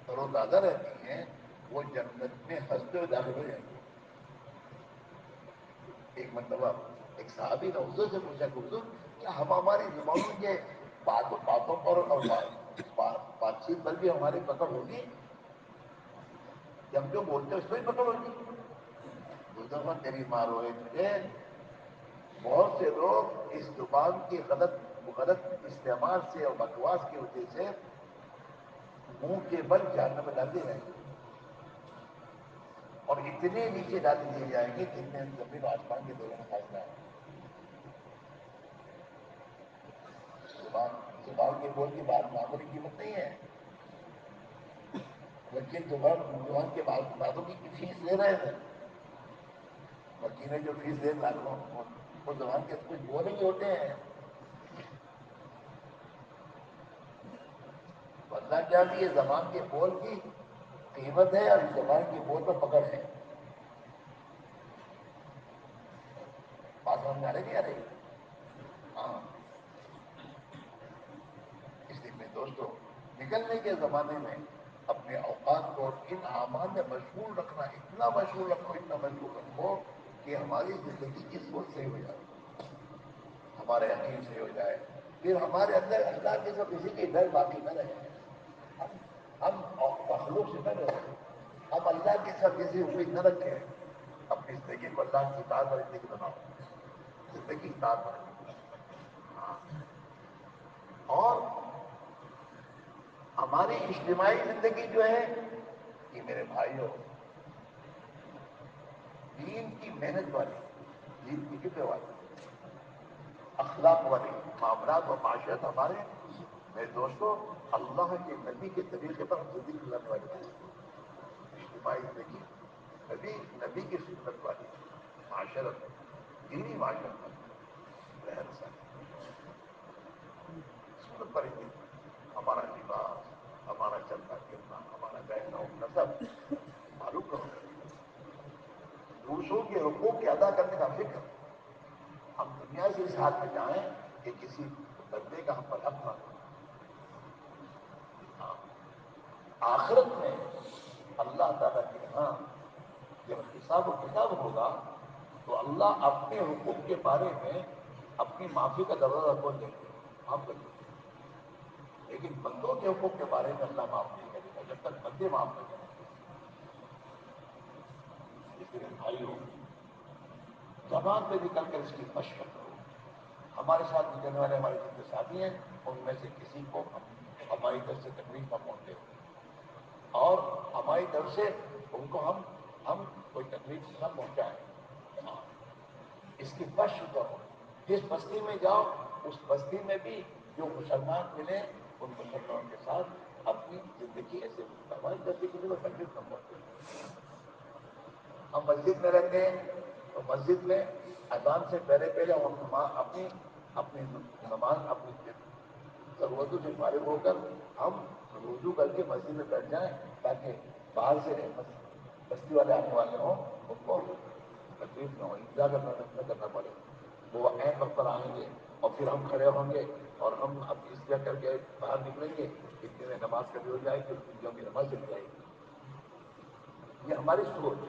تر و تازہ رہتی ہیں وہ جنت میں ہنستے ہوئے داخل ہو جائیں گے. ایک مرتبہ ایک صحابی نے حضور سے پوچھا کہ حضور کیا ہم ہماری زبانوں کے باتوں پر اور بات چیت پر بھی ہماری پکڑ ہوگی؟ جب جو بولتے اس میں پکڑ ہوگی. حضور تیری مار ہوئے تجھے. بہت سے لوگ اس زبان کی غلط استعمال سے اور بکواس کی وجہ سے منہ کے بل جہنم میں ڈال دیے جائیں گے اور اتنے نیچے ڈال دیے جائیں گے جتنے زمین و آسمان کے دونوں فاصلہ ہے. زبان کے بول کی بات معمولی قیمت نہیں ہے. وکیل زبان کے باتوں کی فیس لے رہے ہیں. وکیل نے جو فیس لے رہا وہ زبان کے کچھ بول ہی ہوتے ہیں. اللہ کیا بھی یہ زبان کے بول کی قیمت ہے اور زبان کے بول پر پکڑ ہے. بات سمجھ میں آ رہی نہیں آ رہی؟ ہاں. اس لیے میرے دوستوں نکلنے کے زمانے میں اپنے اوقات کو ان اعمال میں مشغول رکھنا، اتنا مشغول رکھو کہ ہماری زندگی کی سوچ صحیح ہو جائے، ہمارے یقین صحیح ہو جائے. پھر ہمارے اندر اللہ کے سب کسی کی ڈر باقی نہ رہے. ہم مخلوق سے نہ رہے. ہم اللہ کی سب کسی امید نہ رکھیں. اپنی زندگی کو اللہ کی اطاعت پر زندگی بناؤ. زندگی اطاعت پر. اور ہماری اجتماعی زندگی جو ہے یہ میرے بھائیوں دین کی محنت والی، دین کی فکر والی، اخلاق والی معاملات و معاشرت ہمارے میرے دوستوں اللہ کے نبی کے طریقے پر زندگی گزارنے والی ہے. اجتماعی زندگی نبی کی سنت والی معاشرت، دینی معاشرت رہن سہن سنت پر ہی. ہمارا لباس، ہمارا چلنا پھرنا، ہمارا بیٹھنا اٹھنا سب معلوم کرو. دوسروں کے حقوق کے ادا کرنے کا فکر. ہم دنیا سے اس حال میں جائیں کہ کسی بندے کا ہم پر حق نہ ہو. ہاں. آخرت میں اللہ تعالیٰ کے یہاں جب حساب و کتاب ہوگا تو اللہ اپنے حقوق کے بارے میں اپنی معافی کا دروازہ کھول دیں گے، معاف کر دیں گے. لیکن بندوں کے حقوق کے بارے میں اللہ معاف نہیں کرے گا جب تک بندے معاف نہ کریں. اس لیے بھائیوں زبان پہ نکل کر اس کی مشق کرو. ہمارے ساتھ نکلنے والے ہمارے جتنے ساتھی ہیں ان میں سے کسی کو ہماری طرف سے تکلیف نہ پہنچے اور ہماری طرف سے ان کو ہم کوئی تکلیف نہ پہنچائیں. اس کی مشق کرو. جس بستی میں جاؤ اس بستی میں بھی جو مسلمان ملے ان مسلمانوں کے ساتھ اپنی زندگی ایسے ہماری طرف سے کسی کو تکلیف نہ پہنچے. ہم مسجد میں رہتے ہیں تو مسجد میں اذان سے پہلے ہم اپنی نماز اپنی ضرورتوں سے فارغ ہو کر ہم وضو کر کے مسجد میں بیٹھ جائیں تاکہ باہر سے بستی والے آنے والے ہوں ان کو تکلیف نہ ہو، انتظار نہ کرنا پڑے. وہ عین وقت پر آئیں گے اور پھر ہم کھڑے ہوں گے اور ہم اپنی اصلاح کر کے باہر نکلیں گے. اتنے میں نماز کبھی ہو جائے گی، ان کی نماز چل جائے گی. یہ ہماری سوچ.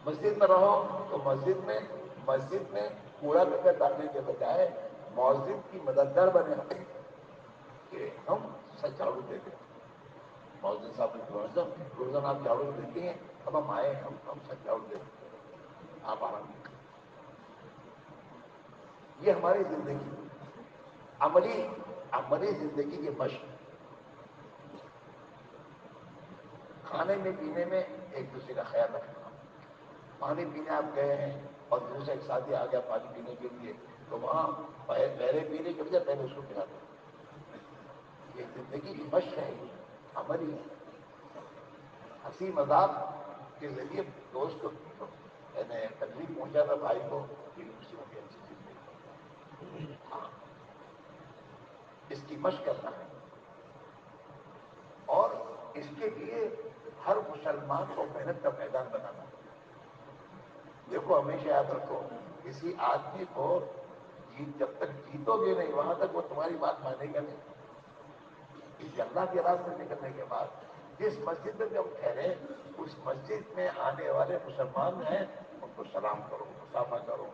مسجد میں رہو تو مسجد میں کوڑا کرکٹ ڈالنے کے بجائے مؤذن کی مددگار بنے کہ ہم سچ جھاڑو دے دیں. مؤذن صاحب روزانہ آپ جھاڑو دیتے ہیں، اب ہم آئے ہم سچ جھاڑو دے دیں. آپ آرام کریں. یہ ہماری زندگی عملی زندگی کی مشق. کھانے میں پینے میں ایک دوسرے کا خیال رکھنا. پانی پینے آپ گئے ہیں اور دوسرے ایک ساتھی آ گیا پانی پینے کے لیے تو وہاں پہلے پینے کے بجائے پہلے اس کو پلا دو. یہ زندگی کی مشق ہے, عملی ہے. ہنسی مذاق کے ذریعے دوست کو تکلیف پہنچا تھا بھائی کو, یہ دوسری ہوگی اچھی زندگی. ہاں, اس کی مشق کرنا ہے. اور اس کے لیے ہر مسلمان کو محنت کا میدان بنانا. دیکھو ہمیشہ یاد رکھو, کسی آدمی کو جب تک جیتو گے نہیں وہاں تک وہ تمہاری بات مانے گا نہیں. اس اللہ کے راستے نکلنے کے بعد جس مسجد میں بھی ہم ٹھہرے اس مسجد میں آنے والے مسلمان ہیں ان کو سلام کرو, مسافہ کرو,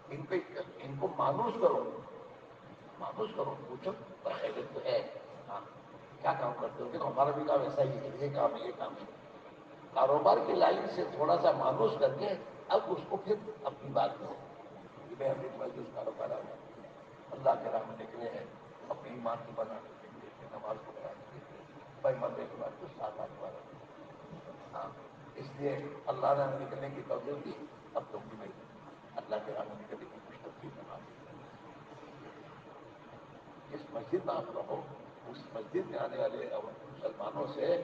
ان کو مانوس کرو. پوچھو خیریت تو ہے, ہاں کیا کام کرتے ہو؟ کہ ہمارا بھی کام ایسا ہی ہے, یہ کام ہے, یہ کام ہے. کاروبار کی لائن سے تھوڑا سا مانوس کر کے اب اس کو پھر اپنی بات کرو کہ میں ابھی تمہاری اس کاروبار آ گیا, اللہ کے راہ میں نکلے ہیں اپنی ایمان کو بنانے کے لیے, اپنی نماز کو بنانے کے لیے. بھائی مرنے کے بعد تو 7 آٹھ بار. ہاں, اس لیے اللہ نے ہمیں نکلنے کی توفیق دی. اب تم بھی نہیں اللہ کے راہ میں نکلنے کی کچھ تبدیل بنا دی. جس مسجد میں آپ رہو اس مسجد میں آنے والے مسلمانوں سے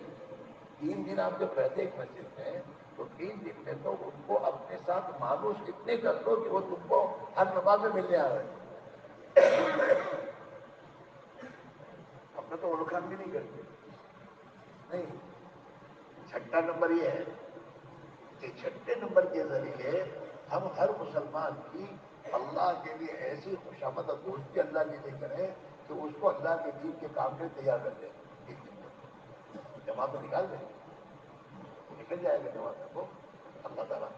3 دن آپ جب رہتے ایک مسجد میں تو 3 دن میں تو ان کو اپنے ساتھ مانوس اتنے کر دو کہ وہ تم کو ہر نماز میں ملنے آ رہے ہیں. اپنا تو وہ کام بھی نہیں کرتے. نہیں, چھٹا نمبر یہ ہے کہ چھٹے نمبر کے ذریعے ہم ہر مسلمان کی اللہ کے لیے ایسی خوشامد اور دوستی اللہ کے لیے کریں کہ اس کو اللہ کے دین کے کام میں تیار کر دیں. جماعت میں نکال دیں, نکل جائے گا جماعت کو. اللہ تعالیٰ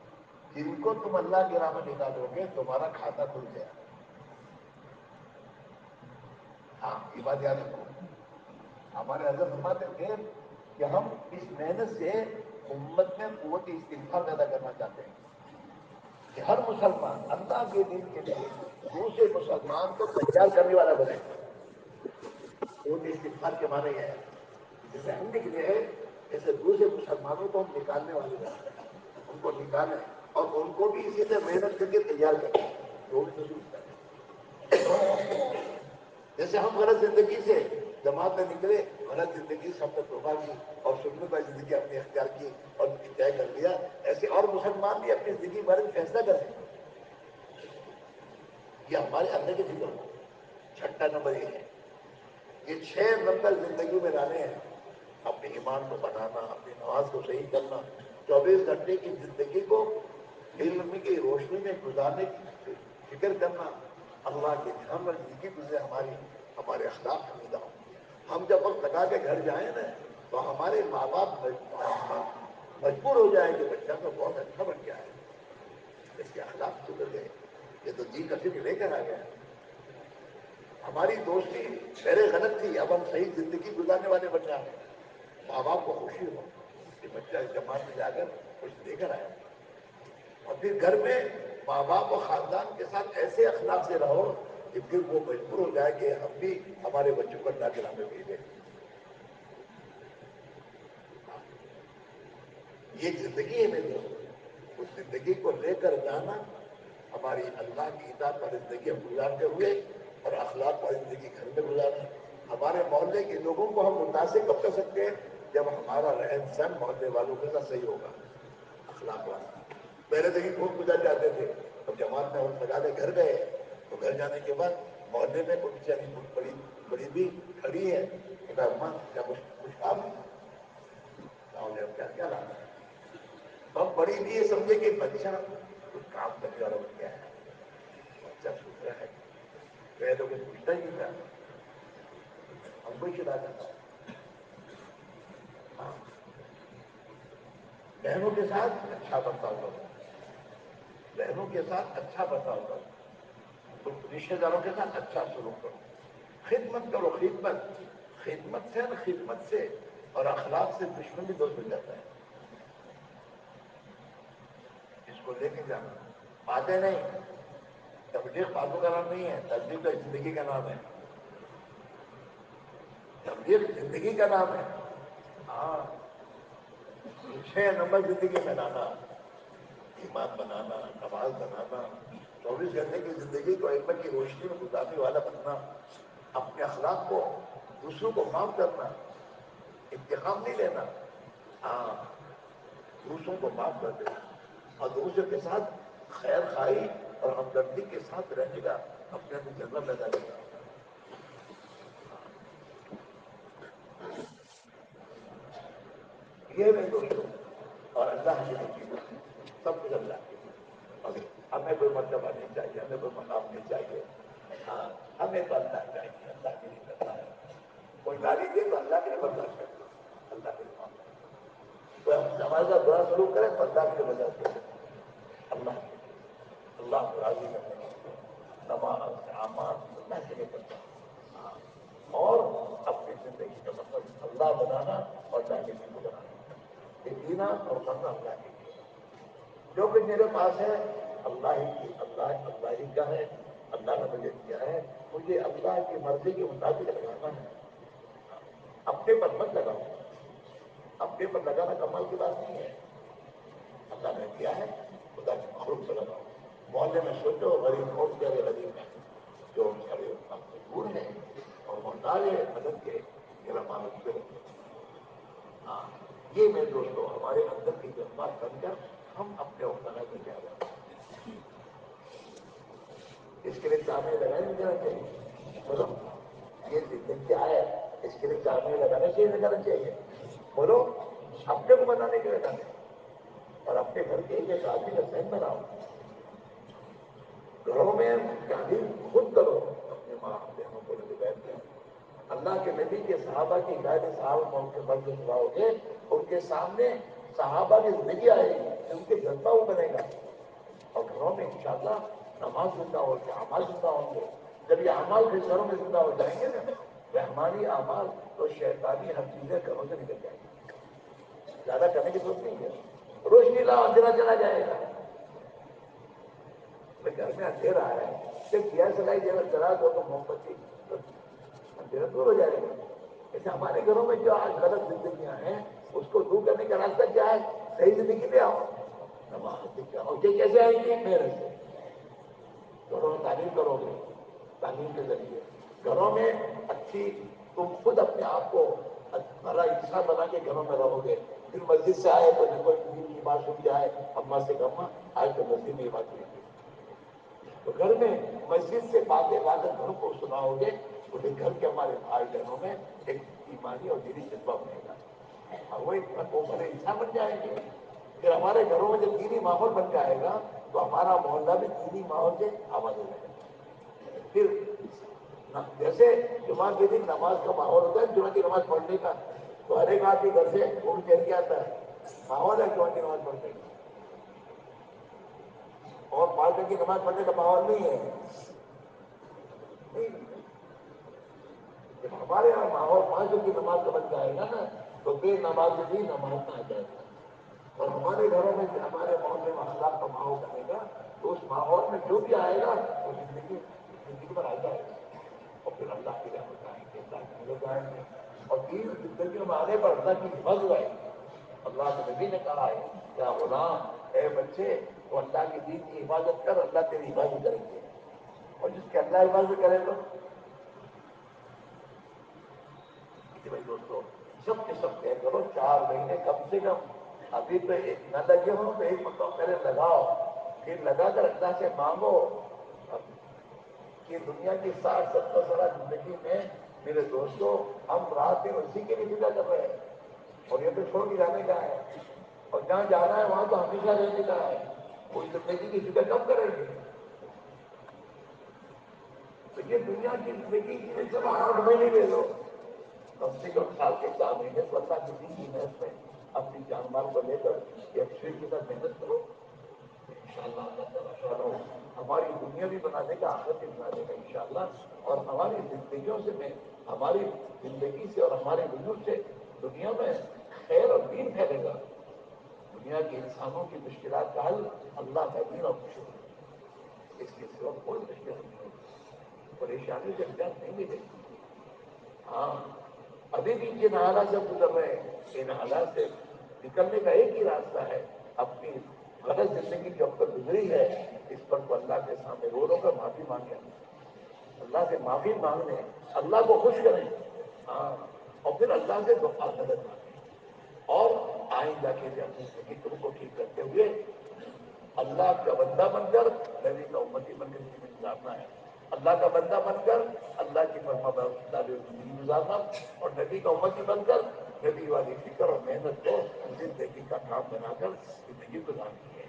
جن کو تم اللہ کی راہ میں نکالو گے تمہارا کھاتا کھل گیا. ہاں, یہ بات یاد رکھو. ہمارے حضرت فرماتے تھے کہ ہم اس محنت سے امت میں قوت استغفار پیدا کرنا چاہتے ہیں کہ ہر مسلمان اللہ کے دین کے لیے دوسرے مسلمان کو تیار کرنے والا بنے. قوت استغفار کے معنی یہ ہے جسے ہم نکلے ہیں ایسے دوسرے مسلمانوں کو ہم نکالنے والے بنے, ان کو نکالیں اور ان کو بھی اسی سے محنت کر کے تیار کریں. جیسے ہم غلط زندگی سے جماعت میں نکلے, غلط زندگی سے ہم نے توبہ کی اور سنت والی زندگی اپنی اختیار کی اور طے کر لیا, ایسے اور مسلمان بھی اپنی زندگی کے بارے میں فیصلہ کر سکتے. یہ ہمارے اندر کے فکر ہو. چھٹا نمبر یہ ہے. یہ 6 نمبر زندگی میں لانے ہیں. اپنے ایمان کو بنانا, اپنی نماز کو صحیح کرنا, 24 گھنٹے کی زندگی کو علم کی روشنی میں گزارنے کی فکر کرنا. اللہ کے ہم زندگی گزرے ہمارے اخلاق حمیدہ ہوں. ہم جب وقت لگا کے گھر جائیں نا تو ہمارے ماں باپ مجبور ہو جائے کہ بچہ تو بہت اچھا بن گیا ہے, اس کے اخلاق سدھر گئے, یہ تو دین کا فکر لے کر آ گیا. ہماری دوستی پہلے غلط تھی, اب ہم صحیح زندگی گزارنے والے بن جائیں. ماں باپ کو خوشی ہو کہ بچہ اس جماعت میں جا کر کچھ لے کر آیا. اور پھر گھر میں ماں باپ و خاندان کے ساتھ ایسے اخلاق سے رہو کہ پھر وہ مجبور ہو جائے کہ ہم بھی ہمارے بچوں کو اللہ کے راہ میں بھیجیں. یہ زندگی ہے میرے دوست, اس زندگی کو لے کر جانا ہماری اللہ کی اطاعت پر زندگی ہم گزارتے ہوئے اور اخلاق پر زندگی گھر میں گزارنا. ہمارے محلے کے لوگوں کو ہم متاثر کب کر سکتے ہیں جب ہمارا رہن سہن محلے والوں کے ساتھ صحیح ہوگا. اخلاق والا پہلے تو یہ خوب گزار جاتے تھے, اب جماعت میں ہم لگا کے گھر گئے تو گھر جانے کے بعد محلے میں کوئی بیچاری بڑی بھی کھڑی ہے کہ اماں کیا کچھ کام ہے, کیا لانا ہے. ہم بڑی بھی یہ سمجھے کہ بچہ کچھ کام کرنے والا بن گیا ہے, بچہ ستھرا ہے. میں تو کچھ پوچھتا ہی نہیں تھا, ہم کو چلا جاتا. ہاں, بہنوں کے ساتھ اچھا برتاؤ کرو, بہنوں کے ساتھ اچھا برتاؤ کرو, رشتے داروں کے ساتھ اچھا سلوک کرو, خدمت کرو. خدمت سے نا, خدمت سے اور اخلاق سے دشمن بھی دوست بن جاتا ہے. اس کو لے کے جانا باتیں نہیں, تبلیغ فالتو کا نام نہیں ہے، تبلیغ تو زندگی کا نام ہے، تبلیغ زندگی کا نام ہے. ہاں 6 نمبر زندگی بنانا، ایمان بنانا، نماز بنانا، 24 گھنٹے کی زندگی کو علم کی روشنی میں گزارنے والا بننا، اپنے اخلاق کو دوسروں کو معاف کرنا، انتقام نہیں لینا. ہاں دوسروں کو معاف کر دینا اور دوسروں کے ساتھ خیر خواہی اور ہمدردی کے ساتھ رہنے کا اپنے اندر جذبہ پیدا کرنا. یہ میں دوستوں اور اللہ کی چیز سب کچھ اللہ کی. اور ہمیں کوئی مرتبہ نہیں چاہیے، ہمیں کوئی مقام نہیں چاہیے. ہاں ہمیں تو اللہ چاہیے، اللہ کے لیے کرنا ہے. کوئی گالی دے تو اللہ کے لیے برداشت کرنا، اللہ کے لیے معاملہ. کوئی ہمارے ساتھ برا سلوک کرے تو اللہ کے لیے برداشت کرنا، اللہ کے لیے. اللہ کو راضی کرنے کے لیے نماز اعمال اللہ کے لیے کرنا. ہاں اور اپنی زندگی کا مطلب اللہ بنانا اور اللہ کے لیے بنانا. یہ جینا اور مرنا اللہ کے لیے. جو کچھ میرے پاس ہے اللہ ہی کی، اللہ ہی کا ہے. اللہ نے مجھے دیا ہے، مجھے اللہ کی مرضی کے مطابق لگانا ہے. اپنے پر مت لگاؤ، اپنے پر لگانا کمال کی بات نہیں ہے. اللہ نے دیا ہے، خدا کی مخلوق سے لگاؤ. محلے میں سوچو غریب کون سے غریب ہیں جو مجبور ہیں اور محتاج ہے مدد کے، میرا مالک کرے. ہاں یہ میرے دوستوں ہمارے اندر کی جذبات بن کر ہم اپنے اوپر میں جا رہے ہیں. اس کے لیے چاہنے لگانے نہیں کرنا چاہیے. بولو یہ زندگی کیا ہے، اس کے لیے چاہنے لگانا چاہیے نہ کرنا چاہیے. بولو اپنے کو بنانے کے لیے لگانے اور اپنے گھر کے ایک آدمی کا سہن بناؤ. گھروں میں تعلیم خود کرو، اپنے ماں بہنوں کو لے کے بیٹھ جاؤ. اللہ کے نبی کے صحابہ کی غیر صحابہ ان کے مرد سناؤ گے، ان کے سامنے صحابہ کی زندگی آئے گی، ان کے جذبہ وہ بنے گا. اور گھروں میں انشاءاللہ نماز زندہ ہو گے، اعمال زندہ ہوں گے. جب یہ اعمال پھر گھروں میں زندہ ہو جائیں گے نا، رحمانی اعمال تو شیطانی ہر چیزیں گھروں سے نکل جائیں گی. زیادہ کرنے کی ضرورت نہیں ہے. روشنی لاؤ اندھیرا چلا جائے گا. گھر میں اندھیرا ہے، صرف دیا سلائی دینا چلا دو تو موم بتی اندھیرا دور ہو جائے گا. ایسے ہمارے گھروں میں جو آج غلط زندگیاں ہیں اس کو دور کرنے کا راستہ کیا ہے؟ صحیح زندگی لے آؤ. اور یہ کیسے آئے گی؟ میرے سے. گھروں میں تعلیم کرو گے، تعلیم کے ذریعے گھروں میں اچھی، تم خود اپنے آپ کو بھلا انسان بنا کے گھروں میں رہو گے. پھر مسجد سے آئے تو کوئی دین کی بات سن کے آئے، اماں سے کہا آج تو مسجد میں یہ بات نہیں. تو گھر میں مسجد سے باتیں گھروں کو سناؤ گے تو پھر گھر کے ہمارے بھائی بہنوں میں ایک ایمانی اور دینی جذبہ بنے گا اور وہ بڑے انسان بن جائیں گے. پھر ہمارے گھروں میں جب دینی ماحول بن جائے گا تو ہمارا محلہ بھی دینی ماحول سے آباد ہو جائے گا. پھر جیسے جمعہ کے دن نماز کا ماحول ہوتا ہے، جمعہ کی نماز پڑھنے کا، تو ہر ایک آدمی گھر سے گھوم پھر کے آتا ہے. ماحول ہے جمعہ کی نماز پڑھنے کا. اور 5 وقت کی نماز پڑھنے کا ماحول نہیں ہے. جب ہمارے یہاں ماحول 5 وقت کی نماز کا بن جائے گا نا تو بے نماز بھی نماز میں آ جائے گا. اور ہمارے گھروں میں ہمارے محلے میں اخلاق کا ماحول بنے گا تو اس ماحول میں جو بھی آئے گا وہ زندگی پر آ جائے گا. اور پھر اللہ کی رحمت آئیں گے، اللہ کی مدد آئیں گے اور دین زندگیوں میں آنے پر اللہ کی حفاظت آئے گی. اللہ کے نبی نے کہا ہے کیا غلام، اے بچے تو اللہ کے دین کی حفاظت کر، اللہ تیری حفاظت کریں گے. اور جس کے اللہ حفاظت کرے تو بھائی دوستوں سب کے سب طے کرو 4 مہینے کم سے کم. ابھی تو نہ لگے ہو تو ایک مطلب پہلے لگاؤ، پھر لگا کر اللہ سے مانگو کہ دنیا کی 60-70 سالہ زندگی میں میرے دوستوں ہم رات دن اسی کے لیے فکر کر رہے ہیں. اور یہ تو چھوڑ کے جانے کا ہے، اور جہاں جانا ہے وہاں تو ہمیشہ رہنے کا ہے. کوئی زندگی کی فکر کب کریں گے؟ تو یہ دنیا کی زندگی کے لیے چلو 8 مہینے لے لو، کم سے کم سال کے 4 مہینے تو اللہ کی دین کی محنت میں اپنی جان مال کو لے کر ایک شیر کے ساتھ محنت کرو. انشاءاللہ اللہ تعالیٰ ہماری دنیا بھی بنا دے گا، آخرت بھی بنا دے گا انشاءاللہ. اور ہماری زندگیوں سے ہماری زندگی سے اور ہمارے وجود سے دنیا میں خیر اور دین پھیلے گا. دنیا کے انسانوں کی مشکلات کا حل اللہ کا دین اور خوشی. اس کے سوا کوئی مشکل نہیں ہوگی، پریشانی سے نجات نہیں ملے گی۔ ہاں ابھی بھی جن حالات سے گزر رہے ہیں ان حالات سے نکلنے کا ایک ہی راستہ ہے، اپنی غلط زندگی جو اب تک گزری ہے اس پر تو اللہ کے سامنے رو رو کر معافی مانگیں، اللہ سے معافی مانگ لیں، اللہ کو خوش کریں، ہاں اور پھر اللہ سے دعا مدد مانگیں، اور آئندہ کے لیے اپنی زندگی کو ٹھیک کرتے ہوئے اللہ کا بندہ بن کر نبی کا امتی بن کر زندگی گزارنا ہے، اللہ کا بندہ بن کر اللہ کی فرمانبرداری زندگی گزارنا، اور نبی کا امتی بن کر نبی والی فکر اور محنت کو زندگی کا کام بنا کر زندگی گزارنی ہے۔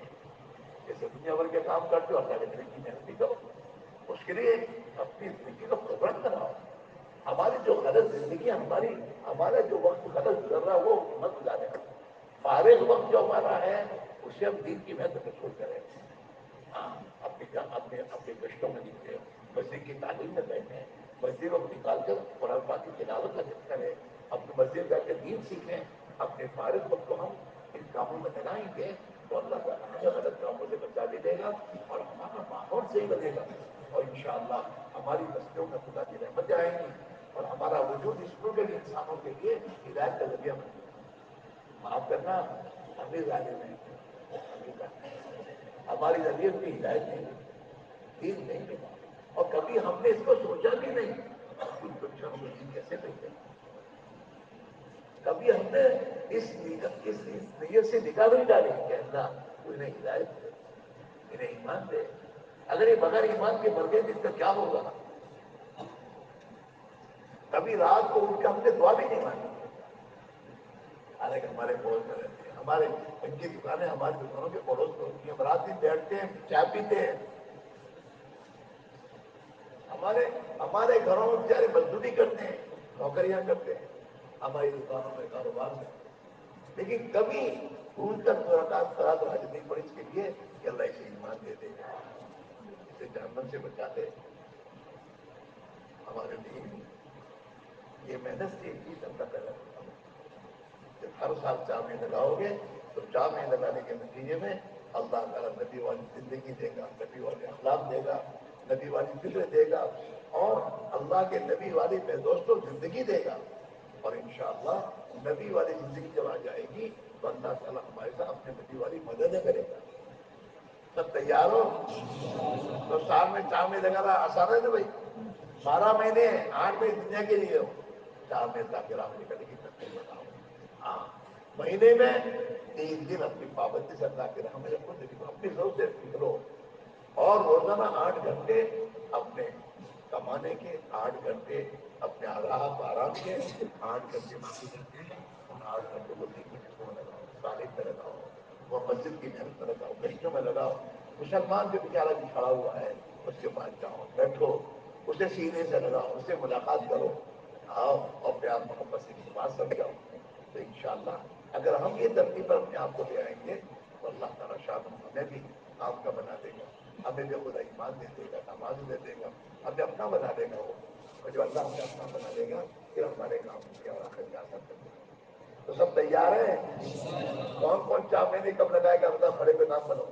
جیسے دنیا بھر کے کام کرتے ہو اللہ کے دین کی محنت بھی کرو، اس کے لیے اپنی زندگی کا پروگرام بناؤ۔ ہماری جو غلط زندگی ہمارا جو وقت غلط گزر رہا ہے وہ مت گزارے، فارغ وقت جو ہمارا ہے اسے ہم دین کی محنت مشغول کریں، ہاں اپنے کشتوں میں نکلے، مسجد کی تعلیم میں بیٹھیں، مسجد وقت نکال کر قرآن پاک کی تلاوت کریں، اپنے مسجد جا کے دین سیکھیں، اپنے فارغ وقت کو ہم ان کاموں میں لگائیں گے تو اللہ تعالیٰ ہمیں غلط کاموں سے بچا بھی دے گا اور ہمارا ماحول صحیح بنے گا، اور انشاءاللہ ہماری بستیوں میں خدا کی رحمتیں آئیں گی اور ہمارا وجود اس ملک کے انسانوں کے لیے ہدایت کا ذریعہ بنے گا۔ معاف کرنا ہمیں ظالم ہے، ہماری ذریعے کی ہدایت نہیں ملی، دین نہیں ملا، اور کبھی ہم نے اس کو سوچا بھی نہیں کہ بچوں کو دین کیسے ملتے، کبھی ہم نے اس نیت سے نگاہ نہیں ڈالی کہ اللہ تو انہیں ہدایت دے، انہیں ایمان دے، اگر یہ بغیر ایمان کے مر گئے تو اس کا کیا ہوگا؟ کبھی رات کو اٹھ کے ہم نے دعا بھی نہیں مانگی، حالانکہ ہمارے پڑوس میں رہتے ہیں، ہمارے ان کی دکانیں ہماری دکانوں کے پڑوس میں ہوتی ہیں، ہم رات دن بیٹھتے ہیں، چائے پیتے ہیں، ہمارے گھروں میں بیچارے مزدوری کرتے ہیں، نوکریاں کرتے ہیں، ہماری دکانوں میں کاروبار میں، لیکن کبھی بھول کر ملاقات کرا تو حاجت نہیں پڑی اس کے لیے کہ اللہ اسے ایمان دے دے، اسے جہنم سے بچا دے۔ ہمارے لیے یہ محنت سے ایک چیز اللہ پیدا کرتا ہوں، جب ہر سال 4 مہینے لگاؤ گے تو 4 مہینے لگانے کے نتیجے میں اللہ تعالیٰ نبی والی زندگی دے گا، نبی والے اخلاق دے گا، نبی والی فکر دے گا، اور اللہ کے نبی والی بے دوستوں زندگی دے گا، اور انشاءاللہ نبی والی زندگی جب آ جائے گی تو اللہ تعالیٰ ہمارے ساتھ اپنے نبی والی مدد کرے گا۔ سب تیار ہو؟ تو سال میں 4 مہینے لگانا آسان ہے نا بھائی، 12 مہینے 8 مہینے دنیا کے لیے ہو، 4 مہینے تاکہ آپ نکلنے کی ترتیب بناؤ، ہاں مہینے میں 3 دن اپنی پابندی سے اللہ کے راہ میں رکھو، لیکن اپنی ضرورت سے نکلو، اور روزانہ 8 گھنٹے اپنے کمانے کے، 8 گھنٹے اپنے آرام کے، 8 گھنٹے باقی رکھتے ہیں، ان 8 گھنٹوں کو دین کی چیزوں میں لگاؤ، تعلیم میں لگاؤ، وہ مسجد کی محنت میں لگاؤ، کشتوں میں لگاؤ، مسلمان جو بیچارہ بھی کھڑا ہوا ہے اس کے پاس جاؤ، بیٹھو، اسے سینے سے لگاؤ، اس سے ملاقات کرو، آؤ اور پیار محبت سے کی بات سمجھاؤ، تو انشاءاللہ اگر ہم یہ ترتیب پر اپنے آپ کو لے آئیں گے تو اللہ تعالیٰ شاید ہمیں بھی آپ کا بنا دے گا، ہمیں بھی خدا ایمان دے دے گا، نماز دے دے گا، ہمیں اپنا بنا دے گا وہ، اور جو اللہ ہمیں اپنا بنا دے گا پھر ہمارے کام کی اور آخر کا اثر کرے گا۔ تو سب تیار ہیں؟ کون کون 4 مہینے کب لگائے گا؟ اللہ بڑے پہ نام بنو۔